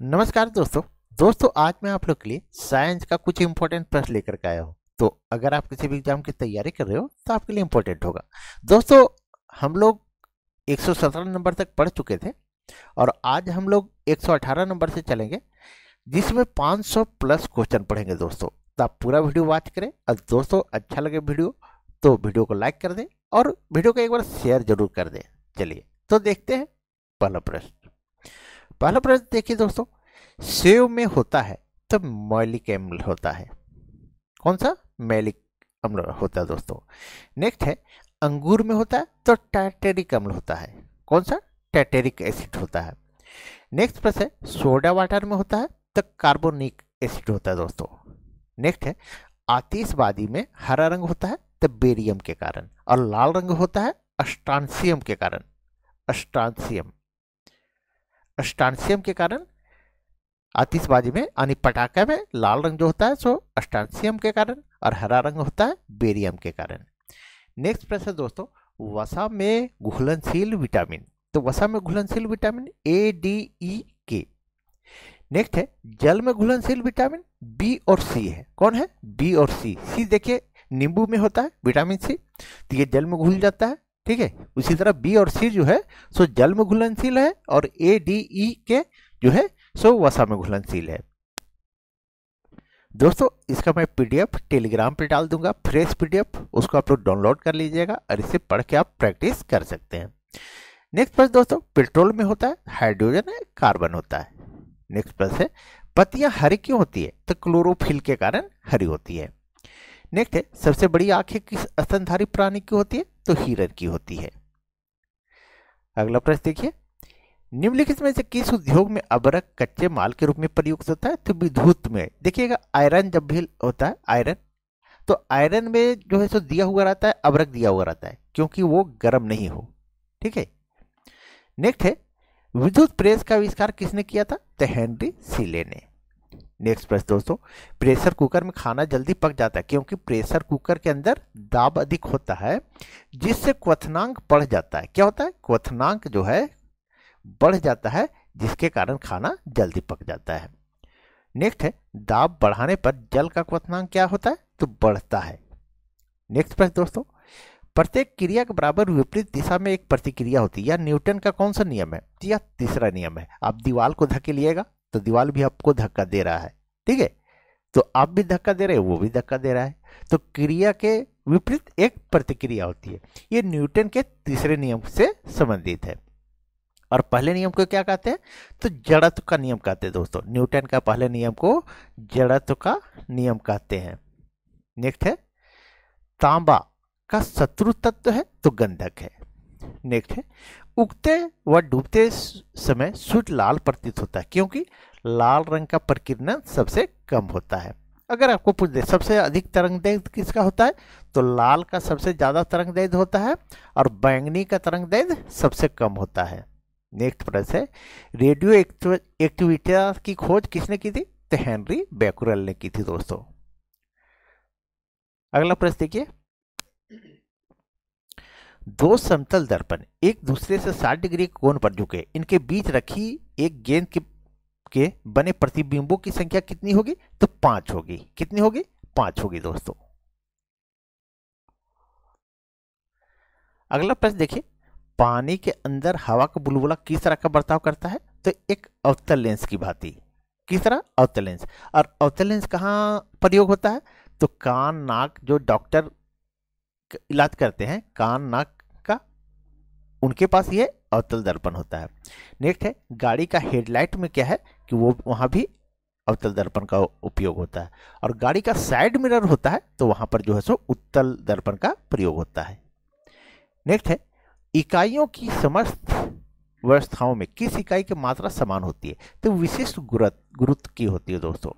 नमस्कार दोस्तों आज मैं आप लोग के लिए साइंस का कुछ इंपॉर्टेंट प्रश्न लेकर के आया हूँ। तो अगर आप किसी भी एग्जाम की तैयारी कर रहे हो तो आपके लिए इंपॉर्टेंट होगा। दोस्तों हम लोग 117 नंबर तक पढ़ चुके थे और आज हम लोग 118 नंबर से चलेंगे, जिसमें 500 प्लस क्वेश्चन पढ़ेंगे दोस्तों। तो आप पूरा वीडियो वॉच करें और दोस्तों अच्छा लगे वीडियो तो वीडियो को लाइक कर दें और वीडियो को एक बार शेयर जरूर कर दें। चलिए तो देखते हैं पहला प्रश्न। पहला प्रश्न देखिए दोस्तों, सेव में होता है तो मैलिक अम्ल होता है। कौन सा? मैलिक अम्ल होता है दोस्तों। नेक्स्ट है, अंगूर में होता है तो टार्टेरिक अम्ल होता है। कौन सा? टार्टेरिक एसिड होता है। नेक्स्ट प्रश्न है, सोडा वाटर में होता है तो कार्बोनिक एसिड होता है दोस्तों। नेक्स्ट है, आतिशबाजी में हरा रंग होता है तो बेरियम के कारण, और लाल रंग होता है अस्ट्रांसियम के कारण। अस्ट्रांसियम अस्ट्रांसियम के कारण आतिशबाजी में यानी पटाखे में लाल रंग जो होता है सो अस्ट्रांसियम के कारण, और हरा रंग होता है बेरियम के कारण। नेक्स्ट प्रश्न दोस्तों, वसा में घुलनशील विटामिन, तो वसा में घुलनशील विटामिन ए डी ई के। नेक्स्ट है, जल में घुलनशील विटामिन बी और सी है। कौन है? बी और सी। सी देखिए नींबू में होता है विटामिन सी, तो ये जल में घुल जाता है, ठीक है। उसी तरह बी और सी जो है सो जल में घुलनशील है, और ए डी ई के जो है सो वसा में घुलनशील है। दोस्तों इसका मैं पीडीएफ टेलीग्राम पे डाल दूंगा, फ्रेश पीडीएफ, उसको आप लोग डाउनलोड कर लीजिएगा और इसे पढ़ के आप प्रैक्टिस कर सकते हैं। नेक्स्ट प्रश्न दोस्तों, पेट्रोल में होता है हाइड्रोजन है कार्बन होता है। नेक्स्ट प्रश्न है, पत्तियां हरी क्यों होती है? तो क्लोरोफिल के कारण हरी होती है। नेक्स्ट है, सबसे बड़ी आंखें किस स्तनधारी प्राणी की होती है? तो हिरन की होती है। अगला प्रश्न देखिए, निम्नलिखित में से किस उद्योग में अबरक कच्चे माल के रूप में प्रयुक्त होता है? तो विद्युत में। देखिएगा आयरन जब भी होता है आयरन, तो आयरन में जो है सो दिया हुआ रहता है, अबरक दिया हुआ रहता है, क्योंकि वो गर्म नहीं हो, ठीक है। नेक्स्ट है, विद्युत प्रेस का आविष्कार किसने किया था? तो हेनरी सीले ने। नेक्स्ट प्रश्न दोस्तों, प्रेशर कुकर में खाना जल्दी पक जाता है क्योंकि प्रेशर कुकर के अंदर दाब अधिक होता है, जिससे क्वथनांक बढ़ जाता है। क्या होता है? क्वथनांक जो है बढ़ जाता है, जिसके कारण खाना जल्दी पक जाता है। नेक्स्ट है, दाब बढ़ाने पर जल का क्वथनांक क्या होता है? तो बढ़ता है। नेक्स्ट प्रश्न दोस्तों, प्रत्येक क्रिया के बराबर विपरीत दिशा में एक प्रतिक्रिया होती है, या न्यूटन का कौन सा नियम है? या तीसरा नियम है। आप दीवार को धकेलिएगा तो दीवार भी आपको धक्का दे रहा है, ठीक है। तो आप भी धक्का दे रहे हैं, वो भी धक्का दे रहा है, तो क्रिया के विपरीत एक प्रतिक्रिया होती है। ये न्यूटन के तीसरे नियम से संबंधित है। और पहले नियम को क्या कहते हैं? तो जड़त्व का नियम कहते हैं दोस्तों। न्यूटन का पहले नियम को जड़त्व का नियम कहते हैं। नेक्स्ट है, तांबा का शत्रु तत्व है तो गंधक है। नेक्स्ट है, उगते व डूबते समय सूर्य लाल प्रतीत होता है क्योंकि लाल रंग का प्रकीर्णन सबसे कम होता है। अगर आपको पूछ दे सबसे अधिक तरंगदैर्घ्य किसका होता है, तो लाल का सबसे ज्यादा तरंगदैर्घ्य होता है और बैंगनी का तरंगदैर्घ्य सबसे कम होता है। नेक्स्ट प्रश्न है, रेडियो एक्टिविटी की खोज किसने की थी? तो हेनरी बैकुरल ने की थी दोस्तों। अगला प्रश्न देखिए, दो समतल दर्पण एक दूसरे से 60 डिग्री कोण पर झुके, इनके बीच रखी एक गेंद के बने प्रतिबिंबों की संख्या कितनी होगी? तो 5 होगी। कितनी होगी? 5 होगी दोस्तों। अगला प्रश्न देखिए, पानी के अंदर हवा का बुलबुला किस तरह का बर्ताव करता है? तो एक अवतल लेंस की भांति। किस तरह? अवतल लेंस। और अवतल लेंस कहाँ प्रयोग होता है? तो कान नाक, जो डॉक्टर इलाज करते हैं कान नाक का, उनके पास ये अवतल दर्पण होता है। नेक्स्ट है, गाड़ी का हेडलाइट में क्या है कि वो वहां भी अवतल दर्पण का उपयोग होता है। और गाड़ी का साइड मिरर होता है तो वहां पर जो है सो उत्तल दर्पण का प्रयोग होता है। नेक्स्ट है, इकाइयों की समस्त व्यवस्थाओं में किस इकाई की मात्रा समान होती है? तो विशिष्ट गुरुत्व की होती है दोस्तों।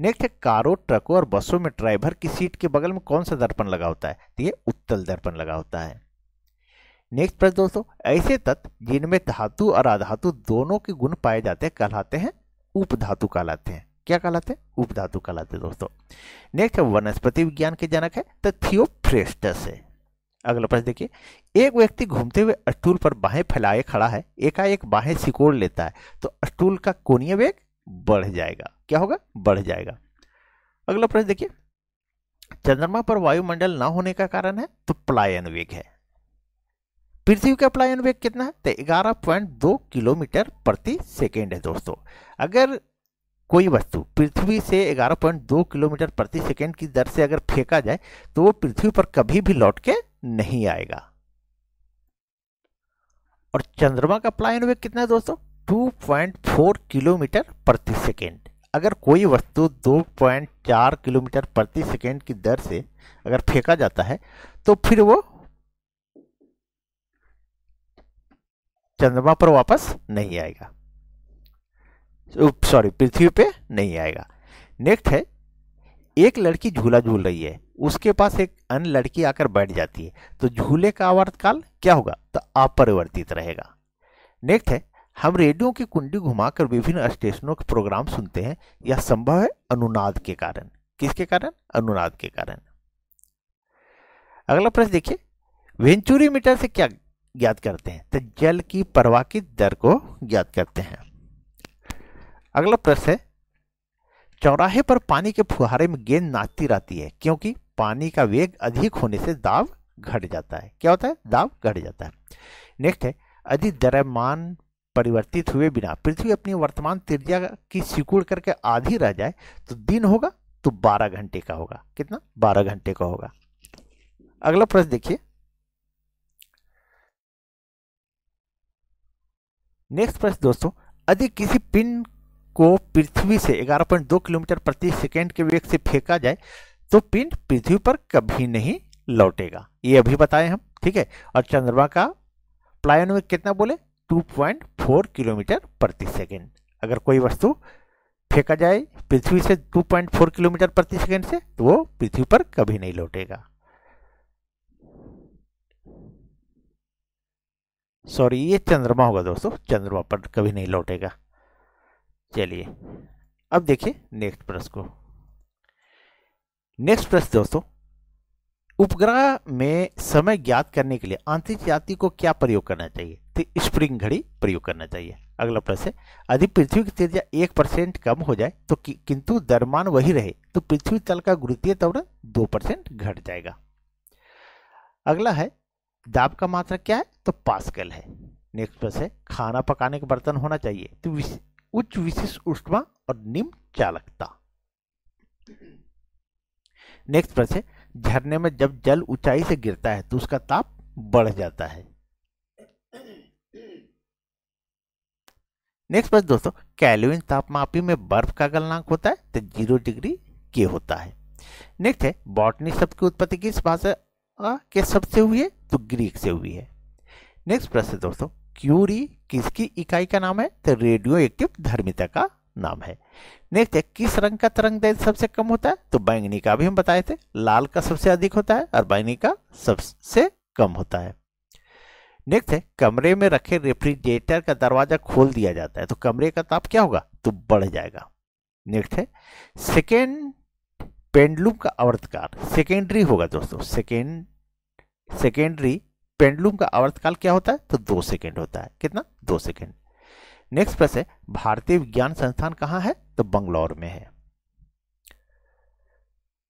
नेक्स्ट है, कारों ट्रकों और बसों में ड्राइवर की सीट के बगल में कौन सा दर्पण लगा होता है? तो ये उत्तल दर्पण लगा होता है। नेक्स्ट प्रश्न दोस्तों, ऐसे तत्व जिनमें धातु और अधातु दोनों के गुण पाए जाते हैं कहलाते हैं उपधातु कहलाते हैं। क्या कहलाते हैं? उपधातु कहलाते हैं दोस्तों। नेक्स्ट है, वनस्पति विज्ञान के जनक है तो थियोफ्रेस्टस है। अगला प्रश्न देखिए, एक व्यक्ति घूमते हुए स्टूल पर बाहें फैलाए खड़ा है, एकाएक बाहें सिकोड़ लेता है तो स्टूल का कोणीय वेग बढ़ जाएगा। क्या होगा? बढ़ जाएगा। अगला प्रश्न देखिए, चंद्रमा पर वायुमंडल ना होने का कारण है तो पलायन वेग है। पृथ्वी का पलायन वेग कितना है? तो 11.2 किलोमीटर प्रति सेकेंड है दोस्तों। अगर कोई वस्तु पृथ्वी से 11.2 किलोमीटर प्रति सेकेंड की दर से अगर फेंका जाए तो वो पृथ्वी पर कभी भी लौट के नहीं आएगा। और चंद्रमा का पलायन वेग कितना है दोस्तों? 2.4 किलोमीटर प्रति सेकेंड। अगर कोई वस्तु 2.4 किलोमीटर प्रति सेकेंड की दर से अगर फेंका जाता है तो फिर वो चंद्रमा पर वापस नहीं आएगा, सॉरी पृथ्वी पे नहीं आएगा। नेक्स्ट है, एक लड़की झूला झूल रही है, उसके पास एक अन्य लड़की आकर बैठ जाती है तो झूले का आवर्तकाल क्या होगा? तो अपरिवर्तित रहेगा। नेक्स्ट है, हम रेडियो की कुंडी घुमाकर विभिन्न स्टेशनों के प्रोग्राम सुनते हैं, यह संभव है अनुनाद के कारण। किसके कारण? अनुनाद के कारण। अगला प्रश्न देखिए, वेंचुरी मीटर से क्या ज्ञात करते हैं? तो जल की प्रवाह की दर को ज्ञात करते हैं। अगला प्रश्न है, चौराहे पर पानी के फुहारे में गेंद नाचती रहती है क्योंकि पानी का वेग अधिक होने से दाब घट जाता है। क्या होता है? दाब घट जाता है। नेक्स्ट है, यदि द्रव्यमान परिवर्तित हुए बिना पृथ्वी अपनी वर्तमान त्रिज्या की सिकुड़ करके आधी रह जाए तो दिन होगा तो 12 घंटे का होगा। कितना? 12 घंटे का होगा। अगला प्रश्न देखिए, नेक्स्ट प्रश्न दोस्तों, यदि किसी पिंड को पृथ्वी से 11.2 किलोमीटर प्रति सेकेंड के वेग से फेंका जाए तो पिंड पृथ्वी पर कभी नहीं लौटेगा। ये अभी बताए हम, ठीक है। और चंद्रमा का पलायन वेग कितना बोले? 2.4 किलोमीटर प्रति सेकेंड। अगर कोई वस्तु फेंका जाए पृथ्वी से 2.4 किलोमीटर प्रति सेकेंड से तो वो पृथ्वी पर कभी नहीं लौटेगा। सॉरी, ये चंद्रमा होगा दोस्तों, चंद्रमा पर कभी नहीं लौटेगा। चलिए अब देखिए नेक्स्ट प्रश्न को। नेक्स्ट प्रश्न दोस्तों, उपग्रह में समय ज्ञात करने के लिए अंतरिक्ष यात्री को क्या प्रयोग करना चाहिए? तो स्प्रिंग घड़ी प्रयोग करना चाहिए। अगला प्रश्न है, यदि पृथ्वी की त्रिज्या 1% कम हो जाए तो किंतु द्रव्यमान वही रहे तो पृथ्वी तल का गुरुत्वीय त्वरण 2% घट जाएगा। अगला है, दाब का मात्रा क्या है? तो पास्कल है। नेक्स्ट प्रश्न है, खाना पकाने का बर्तन होना चाहिए तो उच्च विशिष्ट ऊष्मा और निम्न चालकता। नेक्स्ट प्रश्न है, झरने में जब जल ऊंचाई से गिरता है तो उसका ताप बढ़ जाता है। नेक्स्ट प्रश्न दोस्तों, केल्विन तापमापी में बर्फ का गलनांक होता है तो 0 डिग्री के होता है। नेक्स्ट है, बॉटनी शब्द की उत्पत्ति किस भाषा के शब्द से हुई है? तो ग्रीक से हुई है। नेक्स्ट प्रश्न दोस्तों, क्यूरी किसकी इकाई का नाम है? तो रेडियो एक्टिव धर्मिता का नाम है। नेक्स्ट है, किस रंग का तरंगदैर्घ्य सबसे कम होता है? तो बैंगनी का भी हम बताए थे, लाल का सबसे अधिक होता है और बैंगनी का सबसे कम होता है। नेक्स्ट है, कमरे में रखे रेफ्रिजरेटर का दरवाजा खोल दिया जाता है तो कमरे का ताप क्या होगा? तो बढ़ जाएगा। नेक्स्ट है, सेकेंड पेंडुलम का आवर्तकाल सेकेंडरी होगा दोस्तों, सेकेंडरी पेंडुलम का आवर्तकाल क्या होता है? तो 2 सेकेंड होता है। कितना? 2 सेकेंड। नेक्स्ट प्रश्न है, भारतीय विज्ञान संस्थान कहां है? तो बंगलौर में है।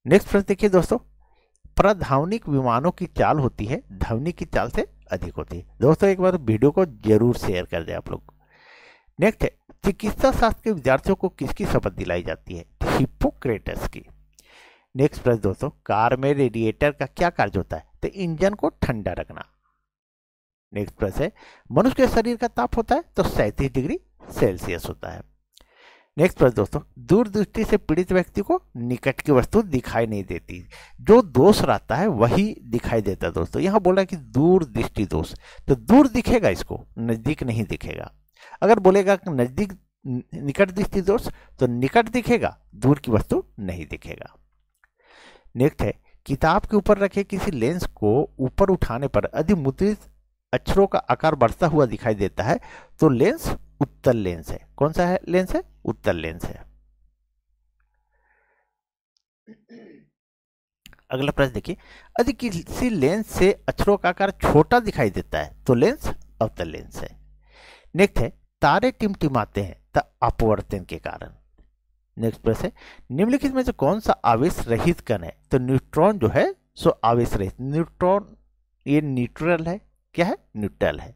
नेक्स्ट प्रश्न देखिए दोस्तों, प्रधावनिक विमानों की चाल होती है ध्वनि की चाल से अधिक होती है। दोस्तों एक बार वीडियो को जरूर शेयर कर दे आप लोग। नेक्स्ट है, चिकित्सा शास्त्र के विद्यार्थियों को किसकी शपथ दिलाई जाती है? हिप्पोक्रेटस की। नेक्स्ट प्रश्न दोस्तों, कार में रेडिएटर का क्या कार्य होता है? तो इंजन को ठंडा रखना। नेक्स्ट प्रश्न है, मनुष्य के शरीर का ताप होता है तो 37 डिग्री सेल्सियस होता है। नेक्स्ट प्रश्न दोस्तों, दूरदृष्टि से पीड़ित व्यक्ति को निकट की वस्तु दिखाई नहीं देती, जो दोष रहता है वही दिखाई देता है। दोस्तों यहां बोला कि दूर दृष्टि दोष, तो दूर दिखेगा, इसको नजदीक नहीं दिखेगा। अगर बोलेगा नजदीक निकट दृष्टि दोष तो निकट दिखेगा, दूर की वस्तु नहीं दिखेगा। नेक्स्ट है, किताब के ऊपर रखे किसी लेंस को ऊपर उठाने पर अधिमुद्रित अक्षरों का आकार बढ़ता हुआ दिखाई देता है तो लेंस उत्तल लेंस है। कौन सा है लेंस है? उत्तल लेंस है। अगला प्रश्न देखिए, यदि किसी लेंस से अक्षरों का आकार छोटा दिखाई देता है तो लेंस अवतल लेंस है। नेक्स्ट है, तारे टिमटिमाते हैं तो अपवर्तन के कारण। नेक्स्ट प्रश्न है, निम्नलिखित में से कौन सा आवेश रहित कण है? तो न्यूट्रॉन जो है सो आवेश रहित। न्यूट्रॉन ये न्यूट्रल है, क्या है? न्यूट्रल है।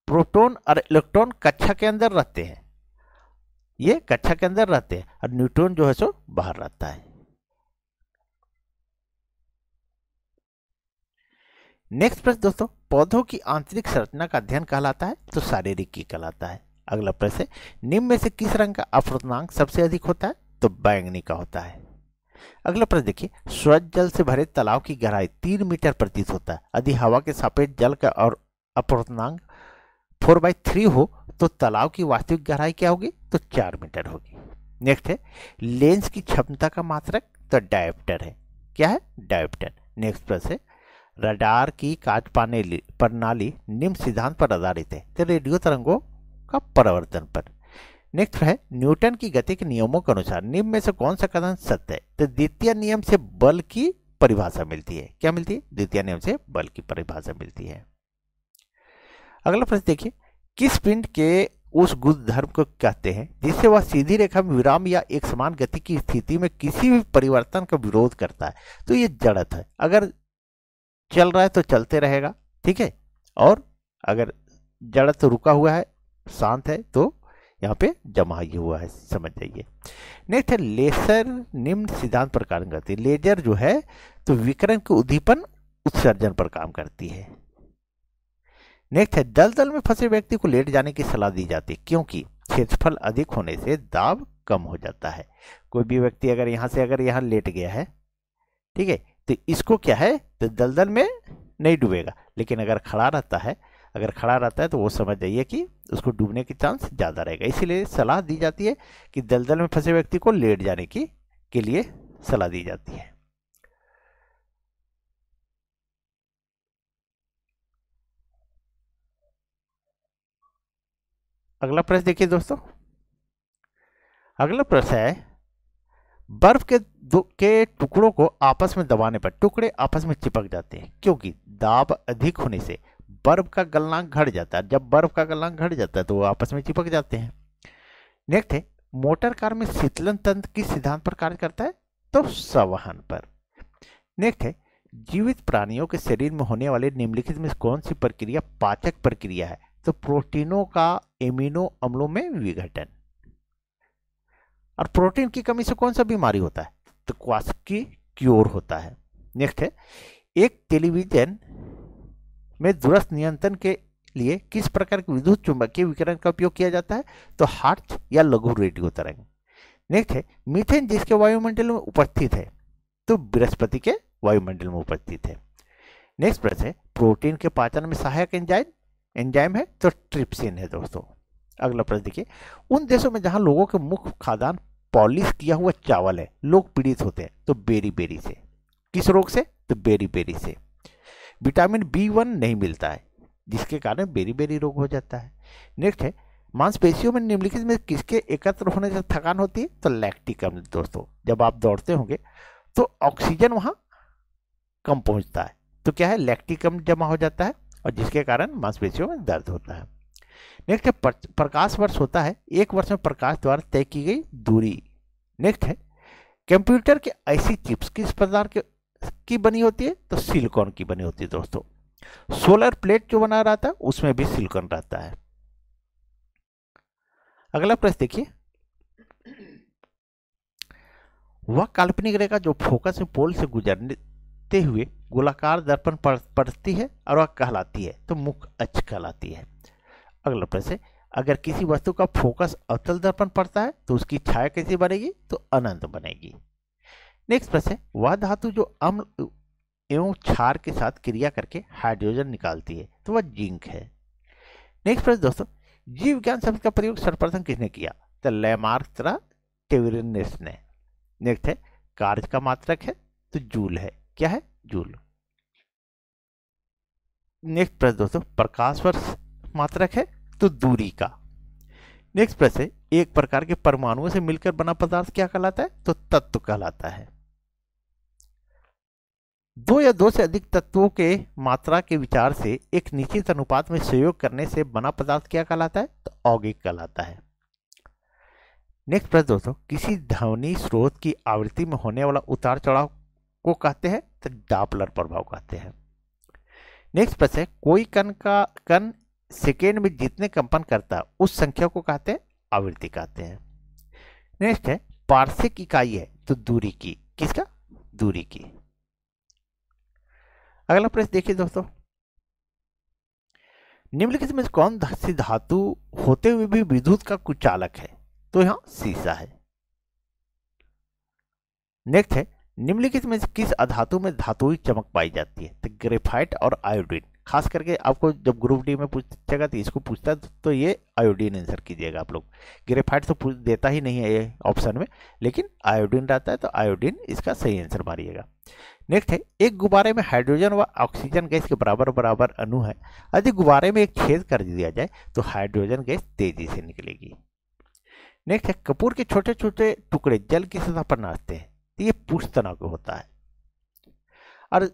प्रोटॉन और इलेक्ट्रॉन कक्षा के अंदर रहते हैं, ये कक्षा के अंदर रहते हैं, और न्यूट्रॉन जो है सो बाहर रहता है। नेक्स्ट प्रश्न दोस्तों, पौधों की आंतरिक संरचना का अध्ययन कहलाता है? तो शारीरिक की कहलाता है। अगला प्रश्न है, निम्न में से किस रंग का अपवर्तनांक सबसे अधिक होता है? तो बैंगनी का होता है। अगला प्रश्न देखिए, स्वच्छ जल से भरे तालाब की गहराई 3 मीटर प्रतीत होता है। यदि हवा के सापेक्ष जल का और अपवर्तनांक 4/3 हो तो तालाब की वास्तविक गहराई क्या होगी? तो 4 मीटर होगी। नेक्स्ट है, लेंस की क्षमता का मात्रक? तो डायोप्टर है, क्या है? डायोप्टर। नेक्स्ट प्रश्न है, रडार की कार्य प्रणाली निम्न सिद्धांत पर आधारित है? तो रेडियो तरंगों का परावर्तन पर। नेक्स्ट है, न्यूटन की गति के नियमों के अनुसार निम्न में से कौन सा कथन सत्य है? तो द्वितीय नियम से बल की परिभाषा मिलती है। क्या मिलती है? द्वितीय नियम से बल की परिभाषा मिलती है। अगला प्रश्न देखिए, किस पिंड के उस गुणधर्म को कहते हैं जिससे वह सीधी रेखा में विराम या एक समान गति की स्थिति में किसी भी परिवर्तन का विरोध करता है? तो ये जड़त्व है। अगर चल रहा है तो चलते रहेगा, ठीक है, और अगर जड़त्व रुका हुआ है, शांत है, तो यहाँ पे जमा ही हुआ है, समझ जाइए। नेक्स्ट है, लेजर निम्न सिद्धांत पर कार्य करती है? लेजर जो है तो विकिरण के उद्दीपन उत्सर्जन पर काम करती है। नेक्स्ट है, दलदल में फंसे व्यक्ति को लेट जाने की सलाह दी जाती है क्योंकि क्षेत्रफल अधिक होने से दाब कम हो जाता है। कोई भी व्यक्ति अगर यहाँ से अगर यहाँ लेट गया है, ठीक है, तो इसको क्या है, तो दलदल में नहीं डूबेगा, लेकिन अगर खड़ा रहता है तो वो समझ जाइए कि उसको डूबने की चांस ज्यादा रहेगा। इसीलिए सलाह दी जाती है कि दलदल में फंसे व्यक्ति को लेट जाने के लिए सलाह दी जाती है। अगला प्रश्न देखिए दोस्तों, अगला प्रश्न है, बर्फ के टुकड़ों को आपस में दबाने पर टुकड़े आपस में चिपक जाते हैं क्योंकि दाब अधिक होने से बर्फ का गलनांक घट जाता है। जब बर्फ का गलनांक घट जाता है तो वो आपस में चिपक जाते हैं। नेक्स्ट है, मोटर कार में शीतलन तंत्र किस सिद्धांत पर कार्य करता है? तो संवहन पर। नेक्स्ट है, जीवित प्राणियों के शरीर में होने वाले निम्नलिखित में कौन सी प्रक्रिया पाचक प्रक्रिया है? तो प्रोटीनों का एमिनो अम्लों में विघटन। और प्रोटीन की कमी से कौन सा बीमारी होता है? तो क्वास्की क्योर होता है। नेक्स्ट है, एक टेलीविजन में दूरस्थ नियंत्रण के लिए किस प्रकार के विद्युत चुंबकीय विकिरण का उपयोग किया जाता है? तो हर्ट्ज या लघु रेडियो तरंग। नेक्स्ट है, मीथेन जिसके वायुमंडल में उपस्थित है? तो बृहस्पति के वायुमंडल में उपस्थित है। नेक्स्ट प्रश्न है, प्रोटीन के पाचन में सहायक एंजाइम है? तो ट्रिप्सिन है दोस्तों। अगला प्रश्न देखिए, उन देशों में जहां लोगों के मुख्य खाद्यान्न पॉलिश किया हुआ चावल है, लोग पीड़ित होते हैं? तो बेरी से। किस रोग से? तो बेरी से। विटामिन B1 नहीं मिलता है जिसके कारण बेरी रोग हो जाता है। नेक्स्ट है, मांसपेशियों में निम्नलिखित में किसके एकत्र होने से थकान होती है? तो लैक्टिक अम्ल दोस्तों। जब आप दौड़ते होंगे तो ऑक्सीजन वहां कम पहुंचता है, तो क्या है, लैक्टिक अम्ल जमा हो जाता है और जिसके कारण मांसपेशियों में दर्द होता है। नेक्स्ट है, प्रकाश वर्ष होता है एक वर्ष में प्रकाश द्वारा तय की गई दूरी। नेक्स्ट है, कंप्यूटर के ऐसी चिप्स किस प्रकार की बनी होती है? तो सिलिकॉन की बनी होती है दोस्तों। सोलर प्लेट जो बना रहता है उसमें भी सिलिकॉन रहता है। अगला प्रश्न देखिए, वह काल्पनिक रेखा जो फोकस में पोल से गुजरते हुए गोलाकार दर्पण पर पड़ती है और वह कहलाती है? तो मुख्य अक्ष कहलाती है। अगला प्रश्न, अगर किसी वस्तु का फोकस अवतल दर्पण पड़ता है तो उसकी छाया कैसी बनेगी? तो अनंत बनेगी। नेक्स्ट प्रश्न, वह धातु जो अम्ल एवं क्षार के साथ क्रिया करके हाइड्रोजन निकालती है? तो वह जिंक है। नेक्स्ट प्रश्न दोस्तों, जीव विज्ञान शब्द का प्रयोग सर्वप्रथम किसने किया? तो लैमार्क टेविरेनस ने। नेक्स्ट है, कार्य का मात्रक है? तो जूल है। क्या है? जूल। नेक्स्ट प्रश्न दोस्तों, प्रकाश वर्ष मात्रक है? तो दूरी का। नेक्स्ट प्रश्न है, एक प्रकार के परमाणुओं से मिलकर बना पदार्थ क्या कहलाता है? तो तत्व कहलाता है। दो या दो से अधिक तत्वों के मात्रा के विचार से एक निश्चित अनुपात में संयोग करने से बना पदार्थ क्या कहलाता है? तो यौगिक कहलाता है। नेक्स्ट प्रश्न दोस्तों, किसी ध्वनि स्रोत की आवृत्ति में होने वाला उतार चढ़ाव को कहते हैं तो डॉपलर प्रभाव कहते हैं। नेक्स्ट प्रश्न है, कोई कण सेकेंड में जितने कंपन करता है उस संख्या को कहते हैं आवृत्ति कहते हैं। नेक्स्ट है, पार्शिक इकाई है तो दूरी की, किसका? दूरी की। अगला प्रश्न देखिए दोस्तों, निम्नलिखित में कौन सी धातु होते हुए भी विद्युत का कुचालक है? तो यहां सीसा है। नेक्स्ट है, निम्नलिखित में से किस अधातु में धातुई चमक पाई जाती है? तो ग्रेफाइट और आयोडीन। खास करके आपको जब ग्रुप डी में पूछेगा तो इसको पूछता है तो ये आयोडीन आंसर कीजिएगा आप लोग। ग्रेफाइट तो देता ही नहीं है ये ऑप्शन में, लेकिन आयोडीन रहता है तो आयोडीन इसका सही आंसर मारिएगा। नेक्स्ट है, एक गुब्बारे में हाइड्रोजन व ऑक्सीजन गैस के बराबर बराबर अणु है, यदि गुब्बारे में एक छेद कर दिया जाए तो हाइड्रोजन गैस तेजी से निकलेगी। नेक्स्ट है, कपूर के छोटे छोटे टुकड़े जल की सतह पर नाचते हैं, तो ये पुष्ट तनाव का होता है। और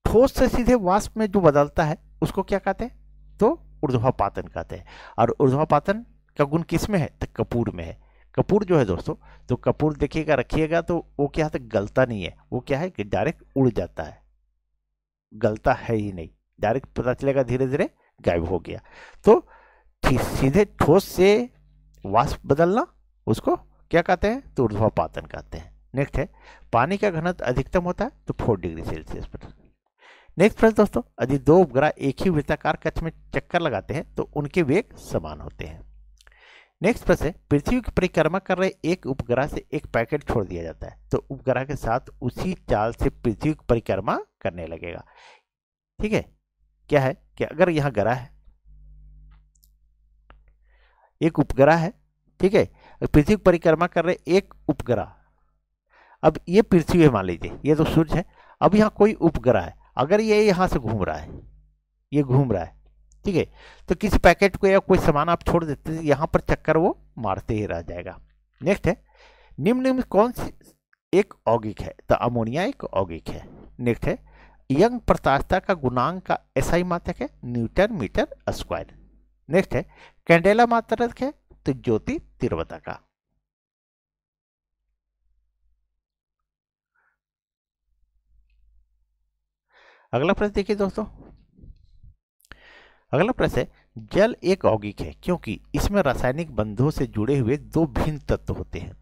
ठोस से सीधे वाष्प में जो बदलता है उसको क्या कहते हैं? तो ऊर्ध्वापातन कहते हैं। और ऊर्ध्वापातन का गुण किस में है? तो कपूर में है। कपूर जो है दोस्तों, तो कपूर देखिएगा रखिएगा तो वो क्या है, गलता नहीं है, वो क्या है कि डायरेक्ट उड़ जाता है, गलता है ही नहीं, डायरेक्ट पता चलेगा धीरे धीरे गायब हो गया। तो सीधे ठोस से वाष्प बदलना उसको क्या कहते हैं? तो ऊर्ध्वापातन कहते हैं। नेक्स्ट है, पानी का घनत्व अधिकतम होता है तो 4 डिग्री सेल्सियस पर। नेक्स्ट प्रश्न दोस्तों, यदि दो उपग्रह एक ही वृत्ताकार कक्ष में चक्कर लगाते हैं तो उनके वेग समान होते हैं। नेक्स्ट प्रश्न है, पृथ्वी की परिक्रमा कर रहे एक उपग्रह से एक पैकेट छोड़ दिया जाता है तो उपग्रह के साथ उसी चाल से पृथ्वी की परिक्रमा करने लगेगा। ठीक है, क्या है कि अगर यहां ग्रह है, एक उपग्रह है, ठीक है, पृथ्वी की परिक्रमा कर रहे एक उपग्रह, अब ये पृथ्वी है मान लीजिए, ये तो सूर्य है, अब यहाँ कोई उपग्रह है, अगर ये यहां से घूम रहा है, ये घूम रहा है, ठीक है, तो किसी पैकेट को या कोई सामान आप छोड़ देते हैं, यहां पर चक्कर वो मारते ही रह जाएगा। नेक्स्ट है, निम्न में कौन सी एक औगिक है? तो अमोनिया एक औगिक है। नेक्स्ट है, यंग प्रकाशता का गुणांक का एसआई मात्रक है न्यूटन मीटर स्क्वायर। नेक्स्ट है, कैंडेला मात्रक है तो ज्योति तीव्रता का। अगला प्रश्न देखिए दोस्तों, अगला प्रश्न है, जल एक यौगिक है क्योंकि इसमें रासायनिक बंधों से जुड़े हुए दो भिन्न तत्व होते हैं।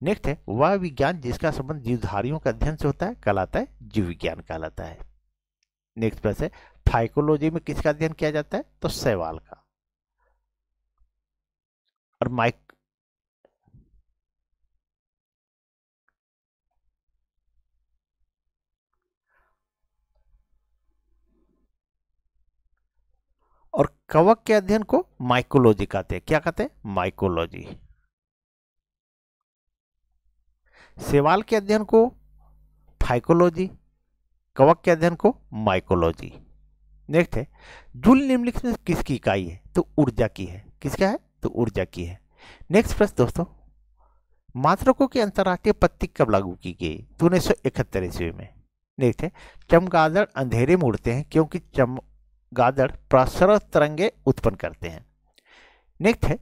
नेक्स्ट है, वह विज्ञान जिसका संबंध जीवधारियों के अध्ययन से होता है कहलाता है जीव विज्ञान कहलाता है। नेक्स्ट प्रश्न है, फाइकोलॉजी में किसका अध्ययन किया जाता है? तो शैवाल का। और कवक के अध्ययन को माइकोलॉजी कहते हैं। क्या कहते हैं? माइकोलॉजी। शैवाल के अध्ययन को फाइकोलॉजी, कवक के अध्ययन को माइकोलॉजी। नेक्स्ट है, जूल निम्नलिखित में किसकी इकाई है? तो ऊर्जा की है। किसका है? तो ऊर्जा की है। नेक्स्ट प्रश्न दोस्तों, मात्रकों की अंतर्राष्ट्रीय पत्ती कब लागू की गई? तो 1971 ईस्वी में। नेक्स्ट है, चमगादड़ अंधेरे में उड़ते हैं क्योंकि चमगादड़ प्रसरण तरंगे उत्पन्न करते हैं। नेक्स्ट है,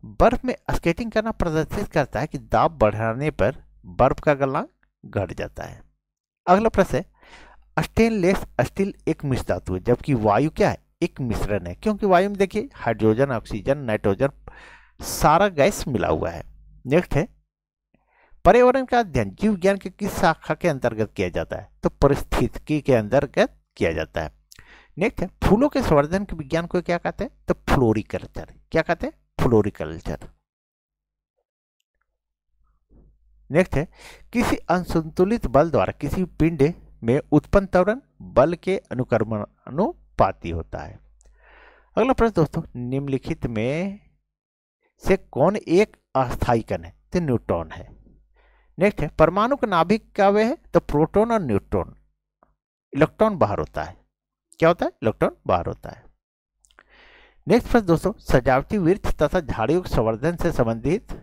बर्फ में स्केटिंग करना प्रदर्शित करता है कि दाब बढ़ाने पर बर्फ का गलनांक घट जाता है। अगला प्रश्न है, स्टेनलेस स्टील एक मिश्र धातु है जबकि वायु क्या है? एक मिश्रण है, क्योंकि वायु में देखिए हाइड्रोजन, ऑक्सीजन, नाइट्रोजन सारा गैस मिला हुआ है। नेक्स्ट है, पर्यावरण का अध्ययन जीव विज्ञान के किस शाखा के अंतर्गत किया जाता है? तो परिस्थितिकी के अंतर्गत किया जाता है। नेक्स्ट है, फूलों के संवर्धन के विज्ञान को क्या कहते हैं? तो फ्लोरिकल्चर। क्या कहते हैं? फ्लोरिकल्चर। नेक्स्ट है, किसी असंतुलित बल द्वारा किसी पिंड में उत्पन्न त्वरण बल के अनुक्रमानुपाती होता है। अगला प्रश्न दोस्तों, निम्नलिखित में से कौन एक अस्थायी कण है? तो न्यूट्रॉन है। नेक्स्ट है, परमाणु का नाभिक क्या वे है? तो प्रोटॉन और न्यूट्रॉन। इलेक्ट्रॉन बाहर होता है। क्या होता है? इलेक्ट्रॉन बाहर होता है। नेक्स्ट प्रश्न दोस्तों, सजावटी वृक्ष तथा झाड़ियों के संवर्धन से संबंधित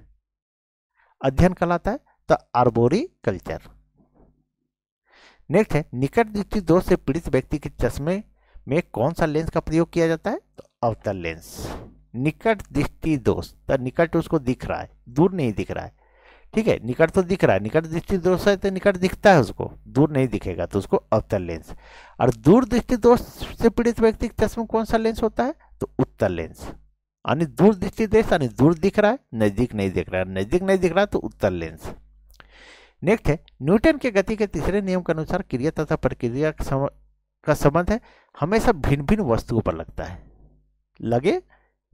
अध्ययन कहलाता है तो आर्बोरिकल्चर। नेक्स्ट है, निकट दृष्टि दोष से पीड़ित व्यक्ति के चश्मे में कौन सा लेंस का प्रयोग किया जाता है? तो अवतल लेंस। निकट दृष्टि दोष, तो निकट उसको दिख रहा है, दूर नहीं दिख रहा है। ठीक है, निकट तो दिख रहा है, निकट दृष्टि दोष है तो निकट दिखता है उसको, दूर नहीं दिखेगा, तो उसको अवतल लेंस। और दूर दृष्टि दोष से पीड़ित व्यक्ति के चश्मे में कौन सा लेंस होता है, तो उत्तल लेंस। यानी दूर दृष्टि दोष यानी दूर दिख रहा है, नजदीक नहीं दिख रहा है, नजदीक नहीं दिख रहा है तो उत्तल लेंस। नेक्स्ट है न्यूटन के गति के तीसरे नियम के अनुसार क्रिया तथा प्रतिक्रिया का संबंध है हमेशा भिन्न भिन्न वस्तुओं पर लगता है, लगे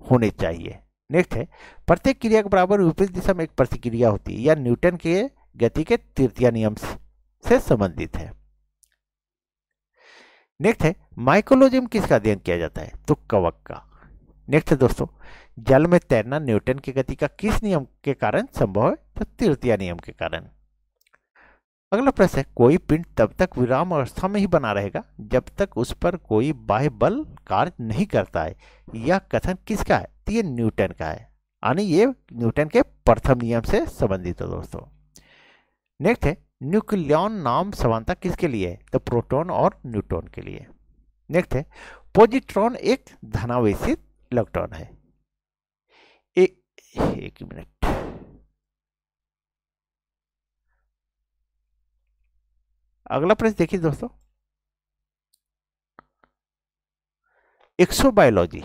होने चाहिए। नेक्स्ट है प्रत्येक क्रिया के बराबर विपरीत दिशा में एक प्रतिक्रिया होती है, यह न्यूटन के गति के तृतीय नियम से संबंधित है। नेक्स्ट है माइक्रोलॉजी में किसका अध्ययन किया जाता है, तो कवक का। नेक्स्ट है दोस्तों जल में तैरना न्यूटन की गति का किस नियम के कारण संभव है, तो तृतीय नियम के कारण। अगला प्रश्न है कोई पिंड तब तक विराम अवस्था में ही बना रहेगा जब तक उस पर कोई बाह्य बल कार्य नहीं करता है, यह कथन किसका है, तो ये न्यूटन का है, यानी ये न्यूटन के प्रथम नियम से संबंधित है दोस्तों। नेक्स्ट है न्यूक्लियन नाम समानता किसके लिए है, तो प्रोटॉन और न्यूट्रॉन के लिए। नेक्स्ट है पॉजिट्रॉन एक धनावेशित इलेक्ट्रॉन है। एक मिनट, अगला प्रश्न देखिए दोस्तों एक्सोबायोलॉजी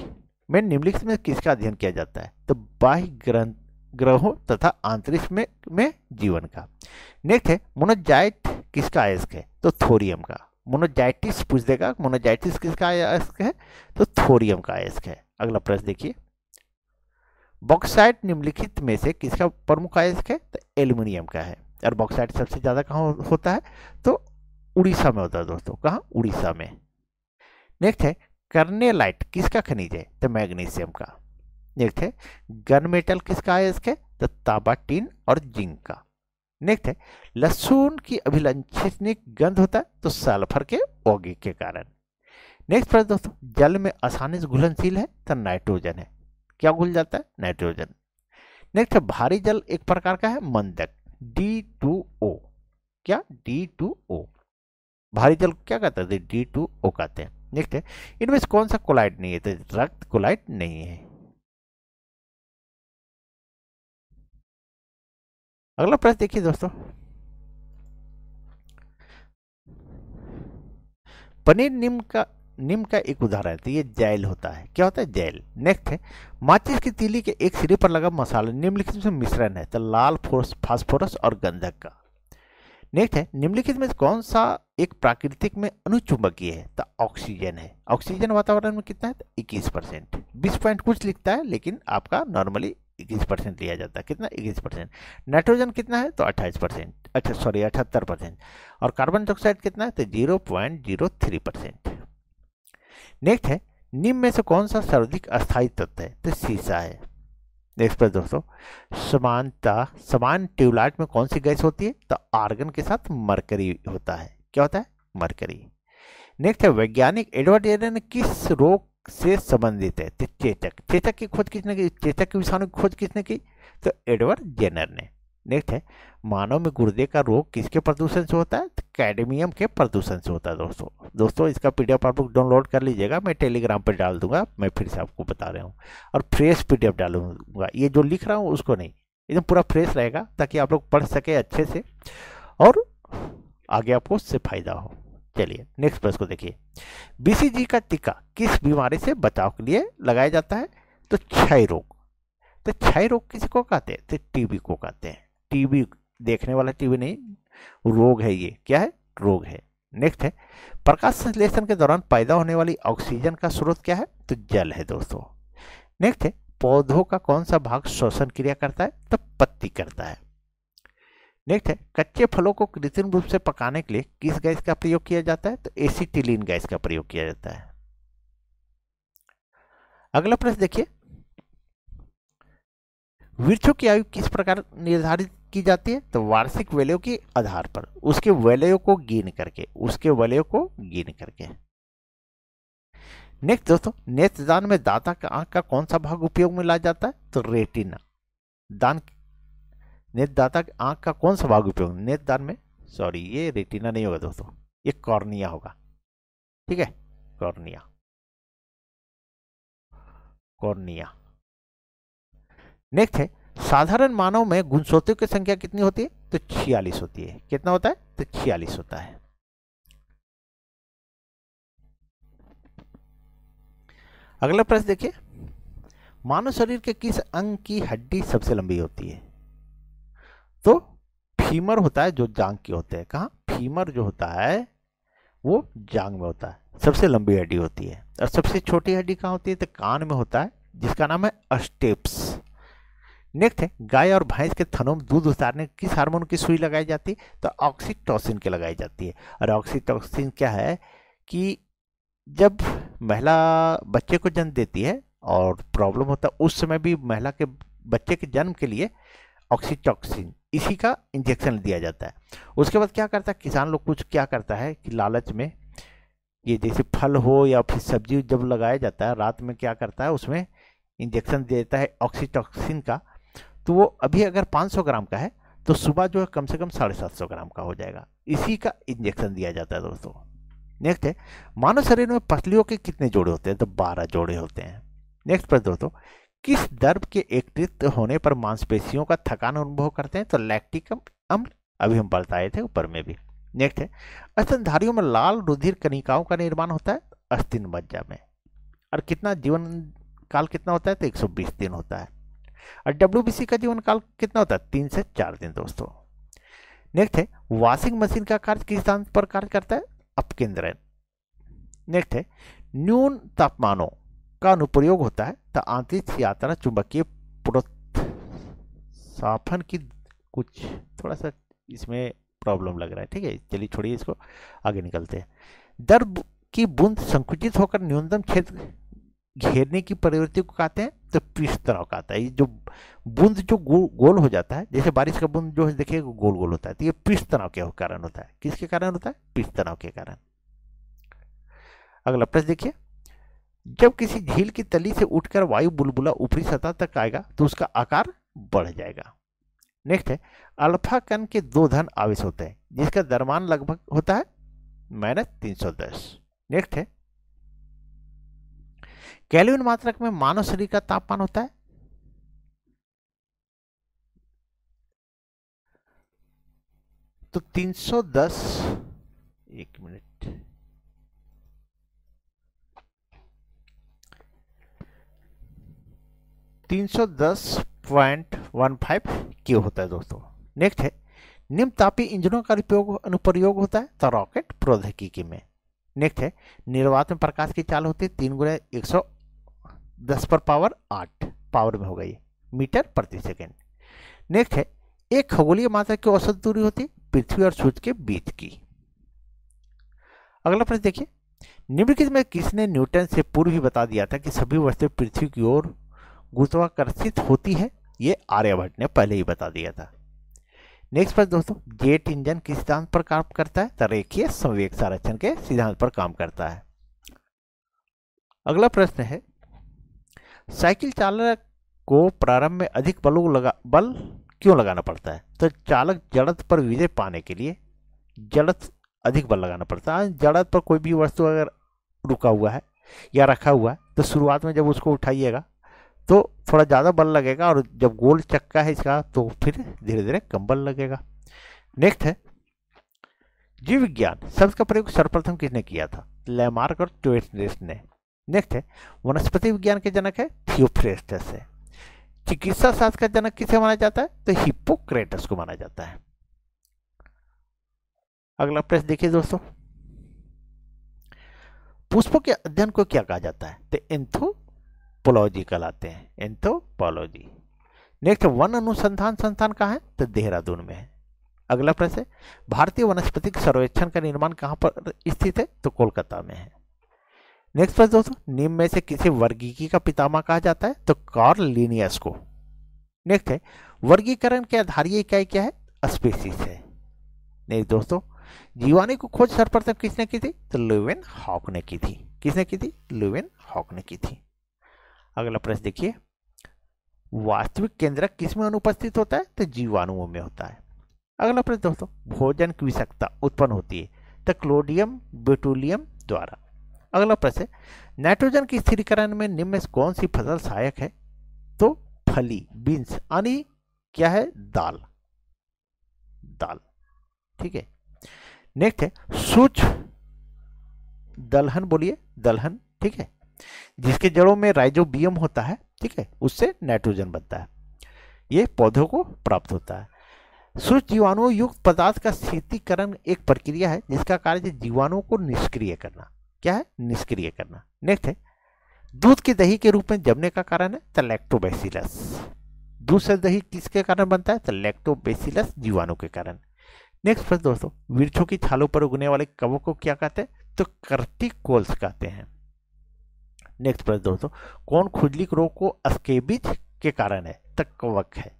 में निम्नलिखित में किसका अध्ययन किया जाता है, तो बाह्य ग्रहों तथा अंतरिक्ष में जीवन का। नेक्स्ट है मोनोजाइट किसका अयस्क है, तो थोरियम का। मोनोजाइटिस पूछ देगा, मोनोजाइटिस किसका अयस्क है, तो थोरियम का अयस्क है। अगला प्रश्न देखिए बॉक्साइट निम्नलिखित में से किसका प्रमुख अयस्क है, तो एल्यूमिनियम का है। और बॉक्साइट सबसे ज्यादा कहाँ होता है, तो उड़ीसा में होता है दोस्तों, कहाँ, उड़ीसा में। नेक्स्ट है कर्नेलाइट किसका खनिज है, तो मैग्नीशियम का। नेक्स्ट है गन मेटल किसका अयस्क है, तो तांबा, टीन और जिंक का। नेक्स्ट है लहसुन की अभिलक्षणिक गंध होता है, तो सल्फर के यौगिक के कारण। नेक्स्ट प्रश्न दोस्तों जल में आसानी से घुलनशील है, तो नाइट्रोजन है। क्या घुल जाता है, नाइट्रोजन। नेक्स्ट है भारी जल एक प्रकार का है मंदक, D2O। क्या, D2O। भारी जल क्या कहते हैं, D2O कहते हैं। नेक्स्ट है इनमें से कौन सा कोलाइड नहीं है, तो रक्त कोलाइड नहीं है। अगला प्रश्न देखिए दोस्तों पनीर निम्न का एक उदाहरण है, तो ये जैल होता है। क्या होता है, जैल। नेक्स्ट है माचिस की तीली के एक सिरे पर लगा मसाला निम्नलिखित में मिश्रण है, तो लाल फास्फोरस और गंधक का। नेक्स्ट है निम्नलिखित में कौन सा एक प्राकृतिक में अनुचुंबकीय है, तो ऑक्सीजन है। ऑक्सीजन वातावरण में कितना है, तो 21%। 20 पॉइंट कुछ लिखता है लेकिन आपका नॉर्मली 21% लिया जाता है। कितना, 21%। नाइट्रोजन कितना है, तो 28%, अच्छा सॉरी 78%। और कार्बन डाइऑक्साइड कितना है, तो 0.03%। नेक्स्ट है निम्न में से कौन सा सर्वाधिक अस्थायी तत्व है, तो सीसा है। नेक्स्ट पर दोस्तों समान ट्यूबलाइट में कौन सी गैस होती है, तो आर्गन के साथ मरकरी होता है। क्या होता है, मरकरी। नेक्स्ट है वैज्ञानिक एडवर्ड जेनर ने किस रोग से संबंधित है, तो चेचक। चेचक की खोज किसने की, चेचक के विषाणु की खोज किसने की, तो एडवर्ड जेनर ने। नेक्स्ट है मानव में गुर्दे का रोग किसके प्रदूषण से होता है, तो कैडमियम के प्रदूषण से होता है दोस्तों इसका पीडीएफ आप लोग डाउनलोड कर लीजिएगा, मैं टेलीग्राम पर डाल दूंगा। मैं फिर से आपको बता रहा हूँ, और फ्रेश पीडीएफ डालूंगा, ये जो लिख रहा हूँ उसको नहीं, एकदम पूरा फ्रेश रहेगा ताकि आप लोग पढ़ सके अच्छे से और आगे आपको उससे फायदा हो। चलिए नेक्स्ट प्रश्न को देखिए बीसीजी का टीका किस बीमारी से बचाव के लिए लगाया जाता है, तो क्षय रोग। तो क्षय रोग किसी को कहते हैं, तो टीबी को कहते हैं। टीबी देखने वाला टीबी नहीं, रोग है ये। क्या है, रोग है। नेक्स्ट है प्रकाश संश्लेषण के दौरान पैदा होने वाली ऑक्सीजन का स्रोत क्या है, तो जल है दोस्तों। नेक्स्ट है पौधों का कौन सा भाग श्वसन क्रिया करता है, तो पत्ती करता है। नेक्स्ट है कच्चे फलों को कृत्रिम रूप से पकाने के लिए किस गैस का प्रयोग किया जाता है, तो एसिटिलीन गैस का प्रयोग किया जाता है। अगला प्रश्न देखिए वृक्षों की आयु किस प्रकार निर्धारित की जाती है, तो वार्षिक वैल्यू के आधार पर, उसके वैल्यू को गिन करके। नेक्स्ट दोस्तों नेत्रदान में दाता का आंख का कौन सा भाग उपयोग में लाया जाता है, तो रेटिना। नेत्रदाता की आंख का कौन सा भाग उपयोग, नेत्रदान में, सॉरी ये रेटिना नहीं होगा दोस्तों, ये कॉर्निया होगा। ठीक है, कॉर्निया। नेक्स्ट है, साधारण मानव में गुणसूत्रों की संख्या कितनी होती है? तो 46 होती है। कितना होता है? तो 46 होता है। अगला प्रश्न देखिए, मानव शरीर के किस अंग की हड्डी सबसे लंबी होती है? तो फीमर होता है, जो जांग के होते हैं। कहाँ? फीमर जो होता है वो जांग में होता है, सबसे लंबी हड्डी होती है। और सबसे छोटी हड्डी कहाँ होती है? तो कान में होता है, जिसका नाम है अस्टेप्स। नेक्स्ट है, गाय और भैंस के थनों में दूध उतारने किस हार्मोन की सुई लगाई जाती है? तो ऑक्सीटोसिन की लगाई जाती है। और ऑक्सीटोसिन क्या है कि जब महिला बच्चे को जन्म देती है और प्रॉब्लम होता है, उस समय भी महिला के बच्चे के जन्म के लिए ऑक्सीटोसिन इसी का इंजेक्शन दिया जाता है। उसके बाद क्या करता है किसान लोग, कुछ क्या करता है कि लालच में, ये जैसे फल हो या फिर सब्जी जब लगाया जाता है, रात में क्या करता है उसमें इंजेक्शन देता है ऑक्सीटोसिन का। तो वो अभी अगर 500 ग्राम का है तो सुबह जो है कम से कम 750 ग्राम का हो जाएगा। इसी का इंजेक्शन दिया जाता है दोस्तों। नेक्स्ट है, मानव शरीर में पसलियों के कितने जोड़े होते हैं? तो 12 जोड़े होते हैं। नेक्स्ट प्रश्न दोस्तों, किस द्रव के एकत्रित होने पर मांसपेशियों का थकान अनुभव करते हैं? तो लैक्टिक अम्ल, अभी हम बताए थे ऊपर में भी। नेक्स्ट है, स्तनधारियों में लाल रुधिर कणिकाओं का निर्माण होता है अस्थिन मज्जा में। और कितना जीवन काल कितना होता है? तो 120 दिन होता है। और डब्ल्यूबीसी का जीवन काल कितना होता है? 3 से 4 दिन दोस्तों। नेक्स्ट है, वॉशिंग मशीन का कार्य किस स्थान पर कार्य करता है? अपकेंद्रन। नेक्स्ट है, न्यून तापमानों का अनुप्रयोग होता है तो आंतरिक यात्रा चुंबकीय प्रोत्साहन की, कुछ थोड़ा सा इसमें प्रॉब्लम लग रहा है, ठीक है, चलिए छोड़िए इसको, आगे निकलते हैं। दर्भ की बूंद संकुचित होकर न्यूनतम क्षेत्र घेरने की प्रवृत्ति को कहते हैं तो पृष्ठ तनाव कहता है। ये जो बूंद जो गोल हो जाता है, जैसे बारिश का बूंद जो है देखिए गोल गोल होता है, तो ये पृष्ठ तनाव के कारण होता है। किसके कारण होता है? पृष्ठ तनाव के कारण। अगला प्रश्न देखिए, जब किसी झील की तली से उठकर वायु बुलबुला ऊपरी सतह तक आएगा तो उसका आकार बढ़ जाएगा। नेक्स्ट है, अल्फा कण के 2 धन आवेश होते हैं जिसका द्रव्यमान लगभग होता है -310। नेक्स्ट है, केल्विन मात्रक में मानव शरीर का तापमान होता है तो 310, एक मिनट, 310.15 क्यू होता है दोस्तों। नेक्स्ट है, निम्न तापीय इंजनों का अनुप्रयोग होता है तो रॉकेट प्रौद्योगिकी में। नेक्स्ट है, निर्वात में प्रकाश की चाल होती है 3 × 110⁸ पावर में होगा ये मीटर प्रति सेकेंड। नेक्स्ट है, एक खगोलीय मात्रा की औसत दूरी होती है पृथ्वी और सूर्य के बीच की। अगला प्रश्न देखिए, निम्नलिखित में किसने न्यूटन से पूर्व ही बता दिया था कि सभी वस्तुएं पृथ्वी की ओर गुरुत्वाकर्षित होती है? ये आर्यभट्ट ने पहले ही बता दिया था। नेक्स्ट प्रश्न दोस्तों, जेट इंजन किस सिद्धांत पर काम करता है? तो रेखीय संवेग संरक्षण के सिद्धांत पर काम करता है। अगला प्रश्न है, साइकिल चालक को प्रारंभ में अधिक बल क्यों लगाना पड़ता है? तो चालक जड़त्व पर विजय पाने के लिए जड़त्व अधिक बल लगाना पड़ता है। जड़त्व पर कोई भी वस्तु अगर रुका हुआ है या रखा हुआ है तो शुरुआत में जब उसको उठाइएगा तो थोड़ा ज़्यादा बल लगेगा, और जब गोल चक्का है इसका तो फिर धीरे धीरे कम बल लगेगा। नेक्स्ट है, जीव विज्ञान शब्द का प्रयोग सर्वप्रथम किसने किया था? लैमार्क और टोयटनेस ने। नेक्स्ट है, वनस्पति विज्ञान के जनक है थियोफ्रेस्टस है। चिकित्सा शास्त्र का जनक किसे माना जाता है? तो हिप्पोक्रेटस को माना जाता है। अगला प्रश्न देखिए दोस्तों, पुष्पों के अध्ययन को क्या कहा जाता है? तो एंथ्रोपोलॉजी कहलाते हैं, एंथ्रोपोलॉजी। नेक्स्ट, वन अनुसंधान संस्थान कहाँ है? तो देहरादून में है। अगला प्रश्न है, भारतीय वनस्पतिक सर्वेक्षण का निर्माण कहाँ पर स्थित है? तो कोलकाता में है। नेक्स्ट प्रश्न दोस्तों, निम्न में से किसे वर्गीकी का पितामह कहा जाता है? तो कार्ल लिनियस को। नेक्स्ट है, वर्गीकरण के आधारीय इकाई क्या है? स्पीशीज है। नहीं दोस्तों, जीवाणु की खोज सर्वप्रथम किसने की थी? तो लुईवेन हॉक ने की थी। किसने की थी? लुईवेन हॉक ने की थी। अगला प्रश्न देखिए, वास्तविक केंद्रक किसमें अनुपस्थित होता है? तो जीवाणुओं में होता है। अगला प्रश्न दोस्तों, भोजन की विषाक्तता उत्पन्न होती है तो क्लोडियम बोटुलियम द्वारा। अगला प्रश्न, नाइट्रोजन के स्थिरीकरण में निम्न में कौन सी फसल सहायक है? तो फली, बीन्स यानी क्या है, दाल, दाल, ठीक है। नेक्स्ट है सूक्ष्म दलहन, बोलिए दलहन, ठीक है, जिसके जड़ों में राइजोबियम होता है, ठीक है, उससे नाइट्रोजन बनता है, ये पौधों को प्राप्त होता है। सूक्ष्म जीवाणुओं युक्त पदार्थ का शीतलीकरण एक प्रक्रिया है जिसका कार्य जीवाणुओं को निष्क्रिय करना, क्या है, निष्क्रिय करना। नेक्स्ट है दूध की दही के रूप में जमने का कारण है तो लैक्टोबैसिलस, दूध से दही किसके कारण बनता है तो लैक्टोबैसिलस जीवाणु के कारण। नेक्स्ट प्रश्न दोस्तों, वृक्षों की छालों पर उगने वाले कवक को क्या कहते हैं तो कर्टिकोल्स कहते हैं। नेक्स्ट प्रश्न दोस्तों, कौन खुजली रोग को स्केबिज के कारण है तो कवक है।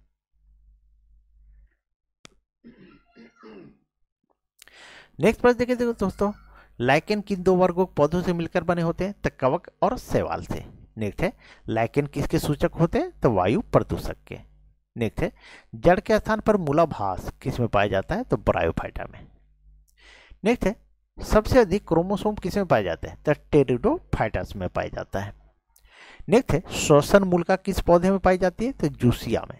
नेक्स्ट प्रश्न देखिए दोस्तों, लाइकेन किन दो वर्गों पौधों से मिलकर बने होते हैं तो कवक और शैवाल से। नेक्स्ट है लाइकेन किसके सूचक होते हैं तो वायु प्रदूषक के। नेक्स्ट है जड़ के स्थान पर मूलाभास किस में पाया जाता है तो ब्रायोफाइटा में। नेक्स्ट है सबसे अधिक क्रोमोसोम किस में पाए जाते हैं तो टेरिडोफाइटस में पाया जाता है। नेक्स्ट है श्वसन मूलिका किस पौधे में पाई जाती है तो जूसिया में।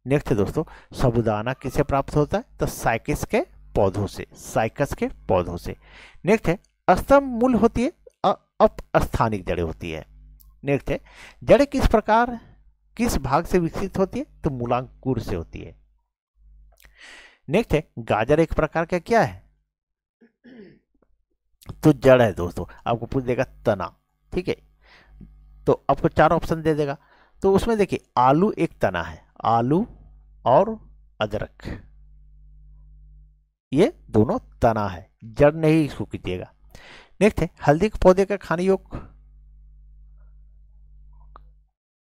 नेक्स्ट है दोस्तों, साबूदाना किसे प्राप्त होता है तो साइकस के पौधों से, साइकस के पौधों से। नेक्स्ट है स्तंभ मूल होती है, अपस्थानिक जड़ें होती है। नेक्स्ट है जड़ें किस प्रकार किस भाग से विकसित होती है तो मूलांकुर से होती है। नेक्स्ट है गाजर एक प्रकार का क्या है तो जड़ है दोस्तों, आपको पूछ देगा तना, ठीक है, तो आपको चार ऑप्शन दे देगा, तो उसमें देखिए आलू एक तना है, आलू और अदरक ये दोनों तना है, जड़ नहीं इसको कीजिएगा। नेक्स्ट है हल्दी के पौधे का खाने योग्य,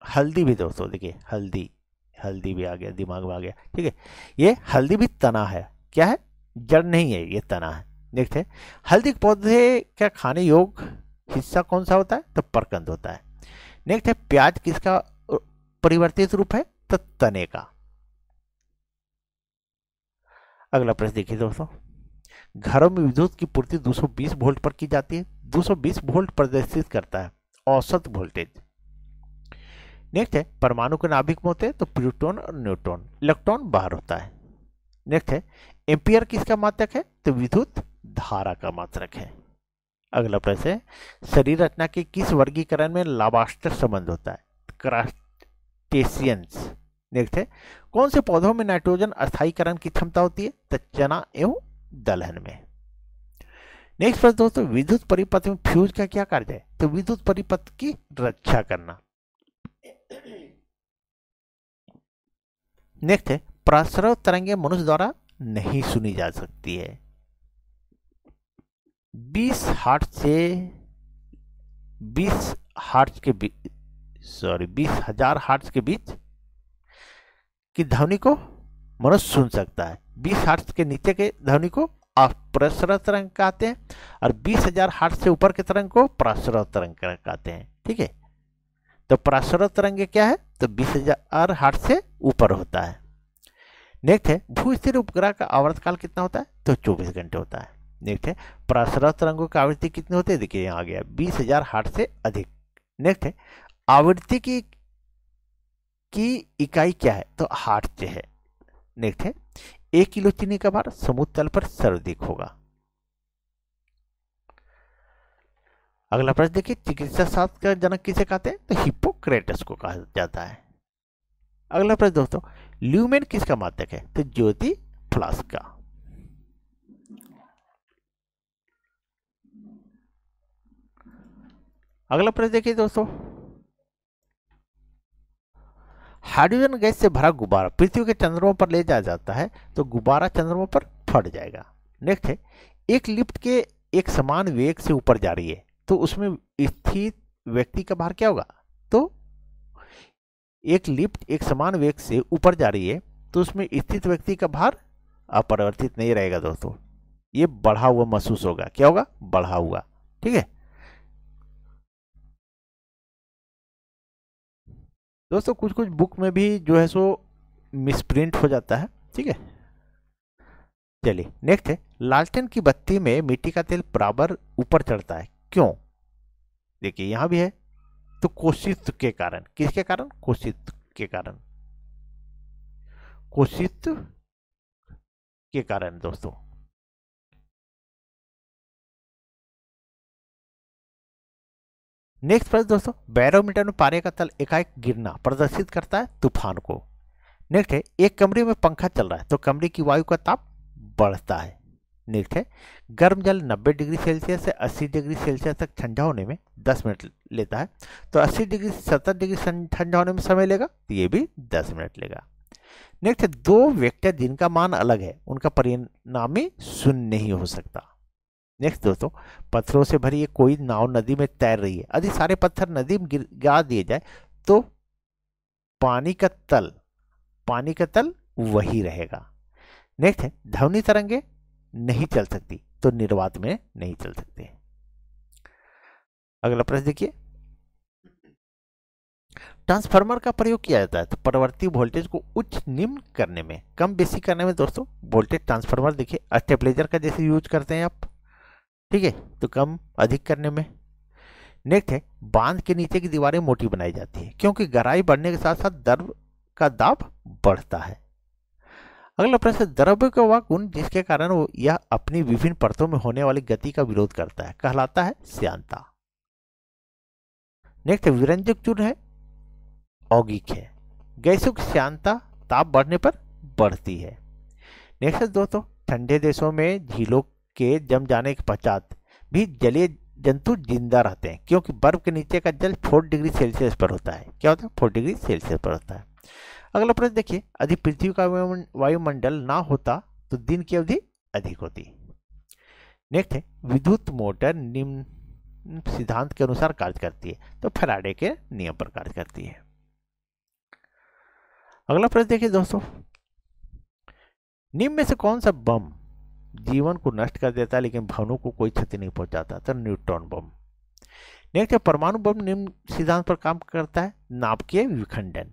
हल्दी भी दोस्तों देखिए हल्दी, हल्दी भी आ गया दिमाग में आ गया, ठीक है, ये हल्दी भी तना है, क्या है, जड़ नहीं है, ये तना है। नेक्स्ट है हल्दी के पौधे का खाने योग्य हिस्सा कौन सा होता है तो प्रकंद होता है। नेक्स्ट है प्याज किसका परिवर्तित रूप है तो तने का। अगला प्रश्न देखिए दोस्तों, घरों में विद्युत की पूर्ति 220 वोल्ट पर की जाती है, 220 वोल्ट प्रदर्शित करता है औसत वोल्टेज। नेक्स्ट है परमाणु के नाभिक में होते हैं तो प्रोटॉन और न्यूट्रॉन, इलेक्ट्रॉन बाहर होता है। नेक्स्ट है एम्पियर किसका मात्रक है तो विद्युत धारा का मात्रक है। अगला प्रश्न है शरीर रचना के किस वर्गीकरण में लाबास्टर संबंध होता है क्रास्टेशियंस। नेक्स्ट है कौन से पौधों में नाइट्रोजन अस्थायीकरण की क्षमता होती है तो चना एवं दलहन में। नेक्स्ट प्रश्न दोस्तों, विद्युत परिपथ में फ्यूज का क्या कार्य है तो विद्युत परिपथ की रक्षा करना। नेक्स्ट है प्रसरण तरंगें मनुष्य द्वारा नहीं सुनी जा सकती है, 20 हर्ट्ज से 20 हर्ट्ज के बीच, 20,000 हर्ट्ज के बीच की ध्वनि को मनुष्य सुन सकता है, 20 हर्ट्ज के नीचे के ध्वनि को अप्रसरण तरंग कहते हैं और 20,000 हर्ट्ज से ऊपर के तरंग को प्रसरण तरंग कहते हैं, ठीक है। तो प्रसरण तरंग क्या है तो 20,000 हर्ट्ज से ऊपर होता है। नेक्स्ट है भू स्थिर उपग्रह का आवर्तकाल कितना होता है तो 24 घंटे होता है। नेक्स्ट है प्रसरण तरंगों की आवृत्ति कितनी होती है, देखिए यहाँ आ गया 20,000 हर्ट्ज से अधिक। नेक्स्ट है आवृत्ति की इकाई क्या है तो हर्ट्ज है। नेक्स्ट है 1 किलो चीनी का भार समुद्र तल पर सर्वाधिक होगा। अगला प्रश्न देखिए चिकित्सा शास्त्र का जनक किसे कहते हैं तो हिप्पोक्रेटस को कहा जाता है। अगला प्रश्न दोस्तों, ल्यूमेन किसका मात्रक है तो ज्योति फ्लास्क का। अगला प्रश्न देखिए दोस्तों, हाइड्रोजन गैस से भरा गुब्बारा पृथ्वी के चंद्रमा पर ले जाया जाता है तो गुब्बारा चंद्रमा पर फट जाएगा। नेक्स्ट है एक लिफ्ट के एक समान वेग से ऊपर जा रही है तो उसमें स्थित व्यक्ति का भार क्या होगा तो एक लिफ्ट एक समान वेग से ऊपर जा रही है तो उसमें स्थित व्यक्ति का भार अपरिवर्तित नहीं रहेगा दोस्तों, ये बढ़ा हुआ महसूस होगा, क्या होगा बढ़ा हुआ, ठीक है दोस्तों। कुछ कुछ बुक में भी जो है सो मिसप्रिंट हो जाता है, ठीक है। चलिए नेक्स्ट है लालटेन की बत्ती में मिट्टी का तेल बराबर ऊपर चढ़ता है क्यों, देखिए यहां भी है तो कोशिश के कारण, किसके कारण कोशिश के कारण। कोशिश के कारण दोस्तों। नेक्स्ट प्रश्न दोस्तों, बैरोमीटर में पारे का तल एकाएक गिरना प्रदर्शित करता है तूफान को। नेक्स्ट है, एक कमरे में पंखा चल रहा है तो कमरे की वायु का ताप बढ़ता है। नेक्स्ट है, गर्म जल 90 डिग्री सेल्सियस से 80 डिग्री सेल्सियस तक ठंडा होने में 10 मिनट लेता है, तो 80 डिग्री 70 डिग्री ठंडा होने में समय लेगा, तो ये भी 10 मिनट लेगा। नेक्स्ट है, दो वेक्टर जिनका मान अलग है उनका परिणामी शून्य नहीं हो सकता। नेक्स्ट दोस्तों, पत्थरों से भरी एक कोई नाव नदी में तैर रही है, यदि सारे पत्थर नदी में गिरा दिए जाए तो पानी का तल वही रहेगा। नेक्स्ट है, ध्वनि तरंगे नहीं चल सकती तो निर्वात में नहीं चल सकते। अगला प्रश्न देखिए, ट्रांसफार्मर का प्रयोग किया जाता है तो परिवर्ती वोल्टेज को उच्च निम्न करने में, कम बेसी करने में दोस्तों वोल्टेज ट्रांसफार्मर देखिए स्टेबलाइजर का जैसे यूज करते हैं आप, ठीक है, तो कम अधिक करने में। नेक्स्ट है, बांध के नीचे की दीवारें मोटी बनाई जाती है क्योंकि गहराई बढ़ने के साथ साथ द्रव का दाब बढ़ता है। अगला प्रश्न, द्रव्य का वह गुण जिसके कारण वो यह अपनी विभिन्न परतों में होने वाली गति का विरोध करता है कहलाता है श्यानता। नेक्स्ट, विरंजक चूर्ण है यौगिक है, गैसों की श्यानता ताप बढ़ने पर बढ़ती है। नेक्स्ट दोस्तों, ठंडे देशों में झीलों के जम जाने के पश्चात भी जलीय जंतु जिंदा रहते हैं क्योंकि बर्फ के नीचे का जल 4 डिग्री सेल्सियस पर होता है। क्या होता है? 4 डिग्री सेल्सियस पर होता है। अगला प्रश्न देखिए, यदि पृथ्वी का वायुमंडल ना होता तो दिन की अवधि अधिक होती। नेक्स्ट है, विद्युत मोटर निम्न सिद्धांत के अनुसार कार्य करती है तो फैराडे के नियम पर कार्य करती है। अगला प्रश्न देखिए दोस्तों, निम्न में से कौन सा बम जीवन को नष्ट कर देता है लेकिन भवनों को कोई क्षति नहीं पहुंचाता? तो न्यूट्रॉन बम। नेक्स्ट है, परमाणु बम निम्न सिद्धांत पर काम करता है, नाभिकीय विखंडन।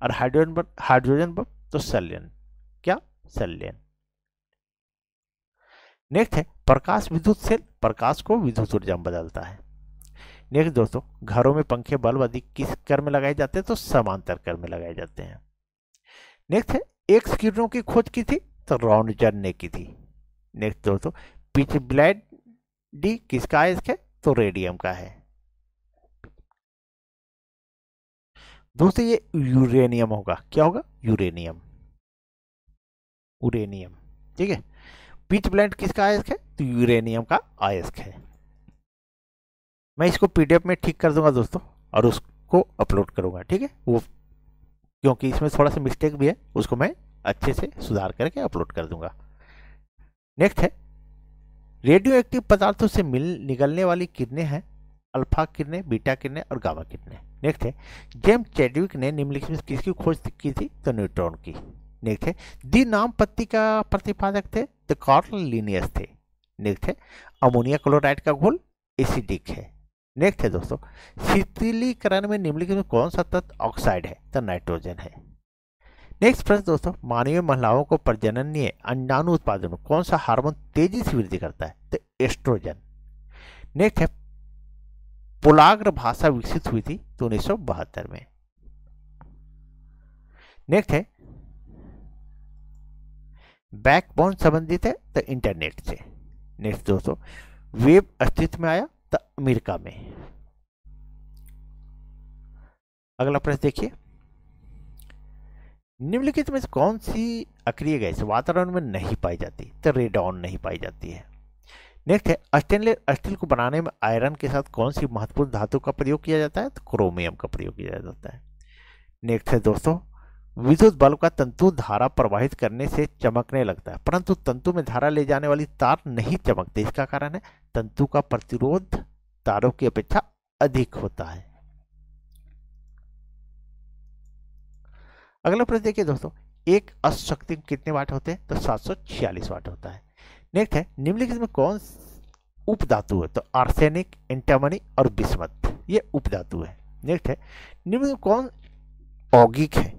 और हाइड्रोजन बम तो संलयन। क्या? संलयन। नेक्स्ट है, प्रकाश विद्युत सेल प्रकाश को विद्युत ऊर्जा में बदलता है। नेक्स्ट दोस्तों, घरों में पंखे बल्ब अधिक किस क्रम में लगाए जाते हैं? तो समांतर क्रम में लगाए जाते हैं। नेक्स्ट है, एक्स किरणों की खोज की थी तो रॉन्जन ने की थी। नेक्स्ट दोस्तों, पिच ब्लैड डी किसका अयस्क है? तो रेडियम का है। दोस्तों ये यूरेनियम होगा। क्या होगा? यूरेनियम। यूरेनियम, ठीक है। पिच ब्लेंड किसका अयस्क है? तो यूरेनियम का अयस्क है। मैं इसको पीडीएफ में ठीक कर दूंगा दोस्तों और उसको अपलोड करूंगा, ठीक है, वो क्योंकि इसमें थोड़ा सा मिस्टेक भी है, उसको मैं अच्छे से सुधार करके अपलोड कर दूंगा। नेक्स्ट है, रेडियो एक्टिव पदार्थों से निकलने वाली किरणें हैं अल्फा किरणें, बीटा किरणें और गामा किरणें। नेक्स्ट है, जेम्स चैडविक ने निम्नलिखित में किसकी खोज की थी? तो न्यूट्रॉन की। नेक्स्ट है, दी नाम पत्ती का प्रतिपादक थे तो कार्ल लिनियस थे। नेक्स्ट है, अमोनिया क्लोराइड का घोल एसिडिक है। नेक्स्ट है दोस्तों, शीतलीकरण में निम्नलिखित में कौन सा तत्व ऑक्साइड है? तो नाइट्रोजन है। नेक्स्ट प्रश्न दोस्तों, मानवीय महिलाओं को प्रजननीय अंडाणु उत्पादन में कौन सा हार्मोन तेजी से वृद्धि करता है? तो एस्ट्रोजन। नेक्स्ट है, पोलाग्र भाषा विकसित हुई थी तो 1972 में। नेक्स्ट है, बैकबोन संबंधित है तो इंटरनेट से। नेक्स्ट दोस्तों, वेब अस्तित्व में आया तो अमेरिका में। अगला प्रश्न देखिए, निम्नलिखित में से कौन सी अक्रिय गैस वातावरण में नहीं पाई जाती? तो रेडॉन नहीं पाई जाती है। नेक्स्ट है, स्टेनलेस स्टील को बनाने में आयरन के साथ कौन सी महत्वपूर्ण धातु का प्रयोग किया जाता है? तो क्रोमियम का प्रयोग किया जाता है। नेक्स्ट है दोस्तों, विद्युत बल्ब का तंतु धारा प्रवाहित करने से चमकने लगता है परंतु तंतु में धारा ले जाने वाली तार नहीं चमकते, इसका कारण है तंतु का प्रतिरोध तारों की अपेक्षा अधिक होता है। अगला प्रश्न देखिए दोस्तों, एक अश्व शक्ति कितने वाट होते हैं? तो 746 वाट होता है। नेक्स्ट है, निम्नलिखित में कौन उपधातु है? तो आर्सेनिक, एंटामनी और बिस्मथ, ये उपधातु है। नेक्स्ट है, निम्न में कौन यौगिक है?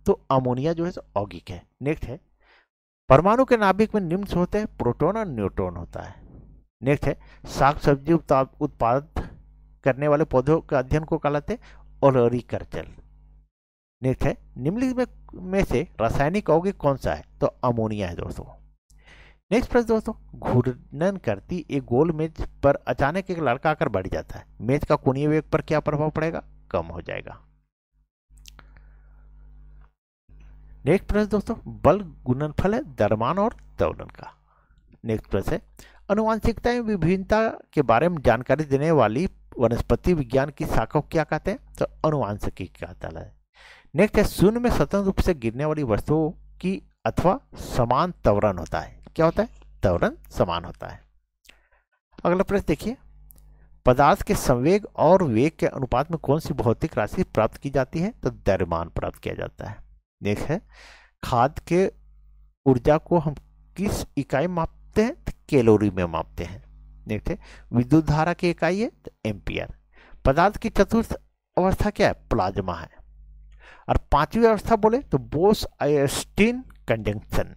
तो अमोनिया जो है यौगिक है। नेक्स्ट है, परमाणु के नाभिक में निम्न से होते हैं प्रोटॉन और न्यूट्रॉन होता है। नेक्स्ट है, साग सब्जी उत्पादन करने वाले पौधों के अध्ययन को कहलाते हैं ओलोरिकल्चर। नेक्स्ट है निम्नलिखित में से रासायनिक यौगिक कौन सा है, तो अमोनिया है दोस्तों। नेक्स्ट प्रश्न दोस्तों, घूर्णन करती एक गोल मेज पर अचानक एक लड़का आकर बैठ जाता है, मेज का कोणीय वेग पर क्या प्रभाव पड़ेगा, कम हो जाएगा। नेक्स्ट प्रश्न दोस्तों, बल गुणनफल है द्रव्यमान और त्वरण का। नेक्स्ट प्रश्न है अनुवांशिकता में विभिन्नता के बारे में जानकारी देने वाली वनस्पति विज्ञान की शाखा को क्या कहते हैं, तो अनुवांशिकी कहता है। नेक्स्ट है शून्य में स्वतंत्र रूप से गिरने वाली वस्तुओं की अथवा समान त्वरण होता है, क्या होता है, त्वरण समान होता है। अगला प्रश्न देखिए, पदार्थ के संवेग और वेग के अनुपात में कौन सी भौतिक राशि प्राप्त की जाती है, तो द्रव्यमान प्राप्त किया जाता है। नेक्स्ट है खाद्य के ऊर्जा को हम किस इकाई मापते हैं, तो कैलोरी में मापते हैं। नेक्स्ट है विद्युत धारा की इकाई है, तो एम्पियर। पदार्थ की चतुर्थ अवस्था क्या है, प्लाज्मा है। और पांचवी अवस्था बोले तो बोस आयस्टीन कंजंक्शन।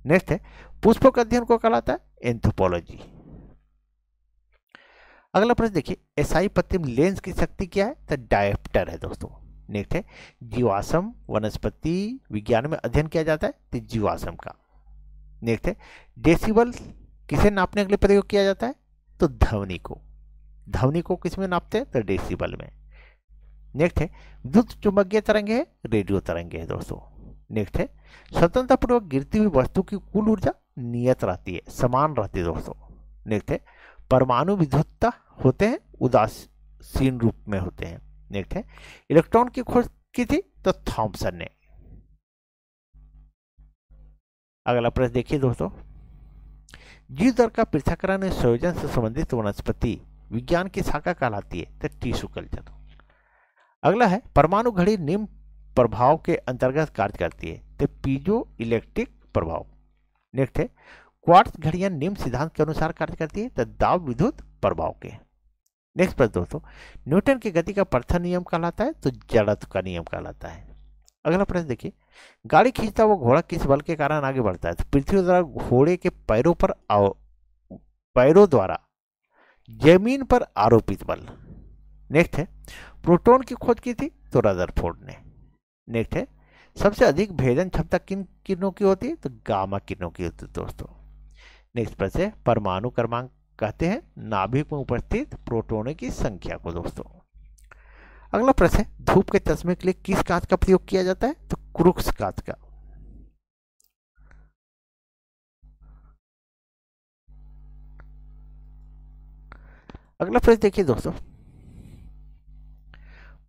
नेक्स्ट है पुष्पों का अध्ययन को कहलाता है एंथ्रोपोलॉजी। अगला प्रश्न देखिए, एसआई पत्ती में लेंस की शक्ति क्या है, तो डायोप्टर है दोस्तों। नेक्स्ट है जीवाश्म वनस्पति विज्ञान में अध्ययन किया जाता है, तो जीवाश्म का। नेक्स्ट है डेसिबल किसे नापने के लिए प्रयोग किया जाता है, तो ध्वनि को। ध्वनि को किस में नापते हैं, तो डेसिबल में। नेक्स्ट है विद्युत चुंबकीय तरंगे है, रेडियो तरंगे है दोस्तों। नेक्स्ट है स्वतंत्रपूर्वक गिरती हुई वस्तु की कुल ऊर्जा नियत रहती है, समान रहती है दोस्तों। नेक्स्ट है परमाणु विद्युतता होते हैं, उदासीन रूप में होते हैं। नेक्स्ट है इलेक्ट्रॉन की खोज की थी, तो थॉमसन ने। अगला प्रश्न देखिए दोस्तों, जीव दर का पृथक्करण एवं संयोजन से संबंधित वनस्पति विज्ञान की शाखा कहलाती है, तो टिश्यू कल्चर। अगला है परमाणु घड़ी निम्न प्रभाव के अंतर्गत कार्य करती है, तो पीजो इलेक्ट्रिक प्रभाव। नेक्स्ट है क्वार्ट्ज घड़ियां निम्न सिद्धांत के अनुसार कार्य करती है, तो दाब विद्युत प्रभाव के। नेक्स्ट प्रश्न दोस्तों, न्यूटन की गति का प्रथम नियम कहलाता है, तो जड़त्व का नियम कहलाता है। अगला प्रश्न देखिए, गाड़ी खींचता हुआ घोड़ा किस बल के कारण आगे बढ़ता है, तो पृथ्वी द्वारा घोड़े के पैरों द्वारा जमीन पर आरोपित बल। नेक्स्ट है प्रोटॉन की खोज की थी, तो रदरफोर्ड ने। नेक्स्ट है सबसे अधिक भेदन क्षमता किन किरणों की होती है, तो गामा किरणों की होती है दोस्तों। नेक्स्ट प्रश्न है परमाणु क्रमांक कहते हैं नाभिक में उपस्थित प्रोटॉनों की संख्या को दोस्तों। अगला प्रश्न है धूप के चश्मे के लिए किस कांच का प्रयोग किया जाता है, तो क्रूक्स कांच का। अगला प्रश्न देखिए दोस्तों,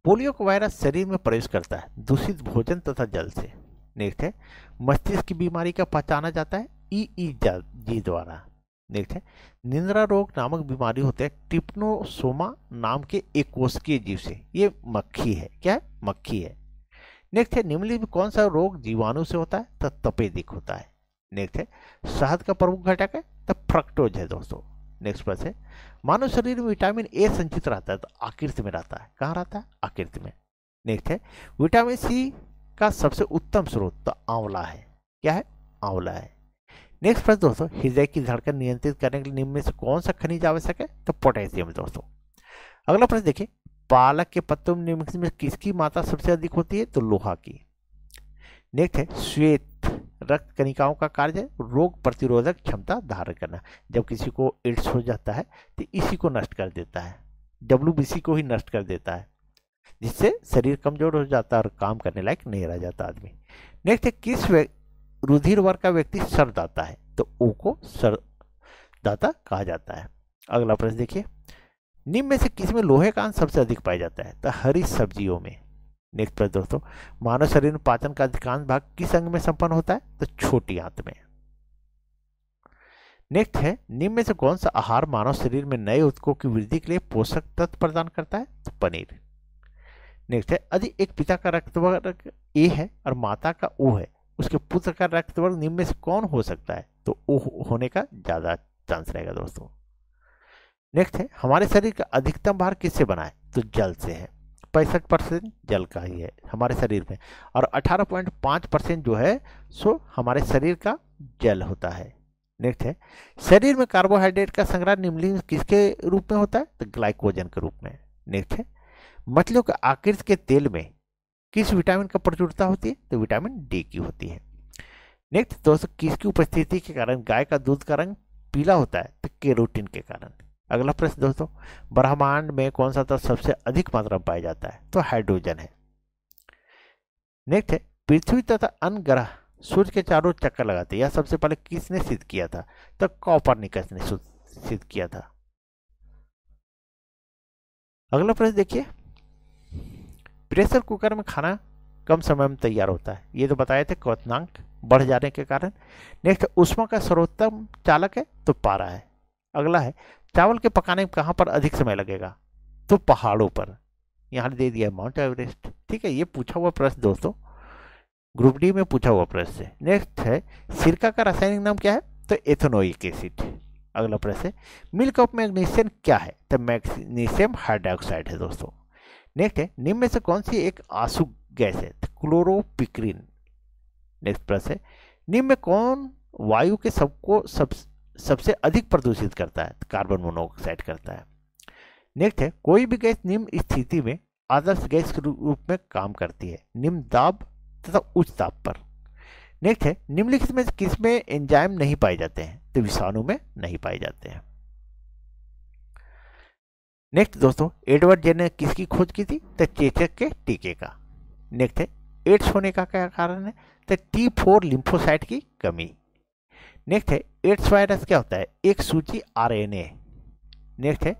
पोलियो का वायरस शरीर में प्रवेश करता है दूषित भोजन तथा जल से। नेक्स्ट है मस्तिष्क की बीमारी का पहचाना जाता है EEG द्वारा। नेक्स्ट है निंद्रा रोग नामक बीमारी होते हैं ट्रिप्नोसोमा नाम के एक कोशिकीय जीव से, ये मक्खी है, क्या है, मक्खी है। नेक्स्ट है निम्नलिखित में कौन सा रोग जीवाणु से होता है, तो तपेदिक होता है। नेक्स्ट है शहद का प्रमुख घटक है, तो फ्रक्टोज है दोस्तों। नेक्स्ट प्रश्न है मानव शरीर में विटामिन ए संचित रहता है, तो आकृति में रहता है, कहाँ रहता है, आकृति में। नेक्स्ट है विटामिन सी का सबसे उत्तम स्रोत, तो आंवला है, क्या है, आंवला है। नेक्स्ट प्रश्न दोस्तों, हृदय की धड़कन नियंत्रित करने के लिए निम्न में से कौन सा खनिज आवश्यक है, तो पोटेशियम दोस्तों। अगला प्रश्न देखिए, पालक के पत्तों में निम्नलिखित में किसकी मात्रा सबसे अधिक होती है, तो लोहा की। नेक्स्ट है श्वेत रक्त कणिकाओं का कार्य है रोग प्रतिरोधक क्षमता धारण करना। जब किसी को एड्स हो जाता है तो इसी को नष्ट कर देता है, WBC को ही नष्ट कर देता है, जिससे शरीर कमजोर हो जाता है और काम करने लायक नहीं रह जाता आदमी। नेक्स्ट है किस रुधिर वर्ग का व्यक्ति सरदाता है, तो ओ को सरदाता कहा जाता है। अगला प्रश्न देखिए, निम्न में से किस में लोहे का अंश सबसे अधिक पाया जाता है, तो हरी सब्जियों में। नेक्स्ट प्रश्न दोस्तों, मानव शरीर में पाचन का अधिकांश भाग किस अंग में संपन्न होता है, तो छोटी आंत में। नेक्स्ट है निम्न में से कौन सा आहार मानव शरीर में नए ऊतकों की वृद्धि के लिए पोषक तत्व प्रदान करता है, तो पनीर। नेक्स्ट है यदि एक पिता का रक्तवर्ग ए है और माता का ओ है, उसके पुत्र का रक्तवर्ग निम्न में से कौन हो सकता है, तो ओ होने का ज्यादा चांस रहेगा दोस्तों। नेक्स्ट है हमारे शरीर का अधिकतम भार किससे बना है, तो जल से है। 65% जल का ही है हमारे शरीर में, और 18.5% जो है सो हमारे शरीर का जल होता है। नेक्स्ट है शरीर में कार्बोहाइड्रेट का संग्रह निम्नलिखित किसके रूप में होता है, तो ग्लाइकोजन के रूप में। नेक्स्ट है मछलियों के आकृति के तेल में किस विटामिन का प्रचुरता होती है? तो विटामिन डी की होती है। नेक्स्ट दोस्तों, किसकी उपस्थिति के कारण गाय का दूध का रंग पीला होता है? तो केरोटिन के कारण। अगला प्रश्न दोस्तों, ब्रह्मांड में कौन सा तत्व सबसे अधिक मात्रा में पाया जाता है? तो हाइड्रोजन है। नेक्स्ट है, पृथ्वी तथा अन्य ग्रह सूर्य के चारों चक्कर लगाते हैं, यह सबसे पहले किसने सिद्ध किया था? तो कॉपरनिकस ने सिद्ध किया था। अगला प्रश्न देखिए, प्रेशर कुकर में खाना कम समय में तैयार होता है, ये तो बताए थे क्वथनांक बढ़ जाने के कारण। नेक्स्ट, ऊष्मा का सर्वोत्तम चालक है? तो पारा है। अगला है, चावल के पकाने में कहां पर अधिक समय लगेगा? तो पहाड़ों पर, यहां दे दिया माउंट एवरेस्ट। ठीक है, ये पूछा हुआ प्रश्न दोस्तों, ग्रुप डी में पूछा हुआ प्रश्न है। नेक्स्ट है, सिरका का रासायनिक नाम क्या है? तो एथेनोइक एसिड। अगला प्रश्न है, मिल्क ऑफ मैग्नीशियम क्या है? तो मैग्नीशियम हाइड्रोक्साइड है दोस्तों। नेक्स्ट है, निम्न में से कौन सी एक आंसू गैस है? क्लोरोपिक्रिन। नेक्स्ट प्रश्न है, निम्न में कौन वायु के सबसे अधिक प्रदूषित करता है? कार्बन मोनोऑक्साइड करता है। नेक्स्ट है, कोई भी गैस निम्न स्थिति में आदर्श गैस के रूप में काम करती है, निम्न दाब तथा उच्च ताप पर। नेक्स्ट है, निम्नलिखित में किसमें एंजाइम नहीं पाए जाते हैं? तो विषाणु में नहीं पाए जाते हैं। नेक्स्ट दोस्तों, एडवर्ड जेनर ने किसकी खोज की थी? तो चेचक के टीके का। नेक्स्ट है, एड्स होने का क्या कारण है? तो T4 लिम्फोसाइट की कमी। नेक्स्ट है, एड्स वायरस क्या होता है? एक सूची RNA। नेक्स्ट है,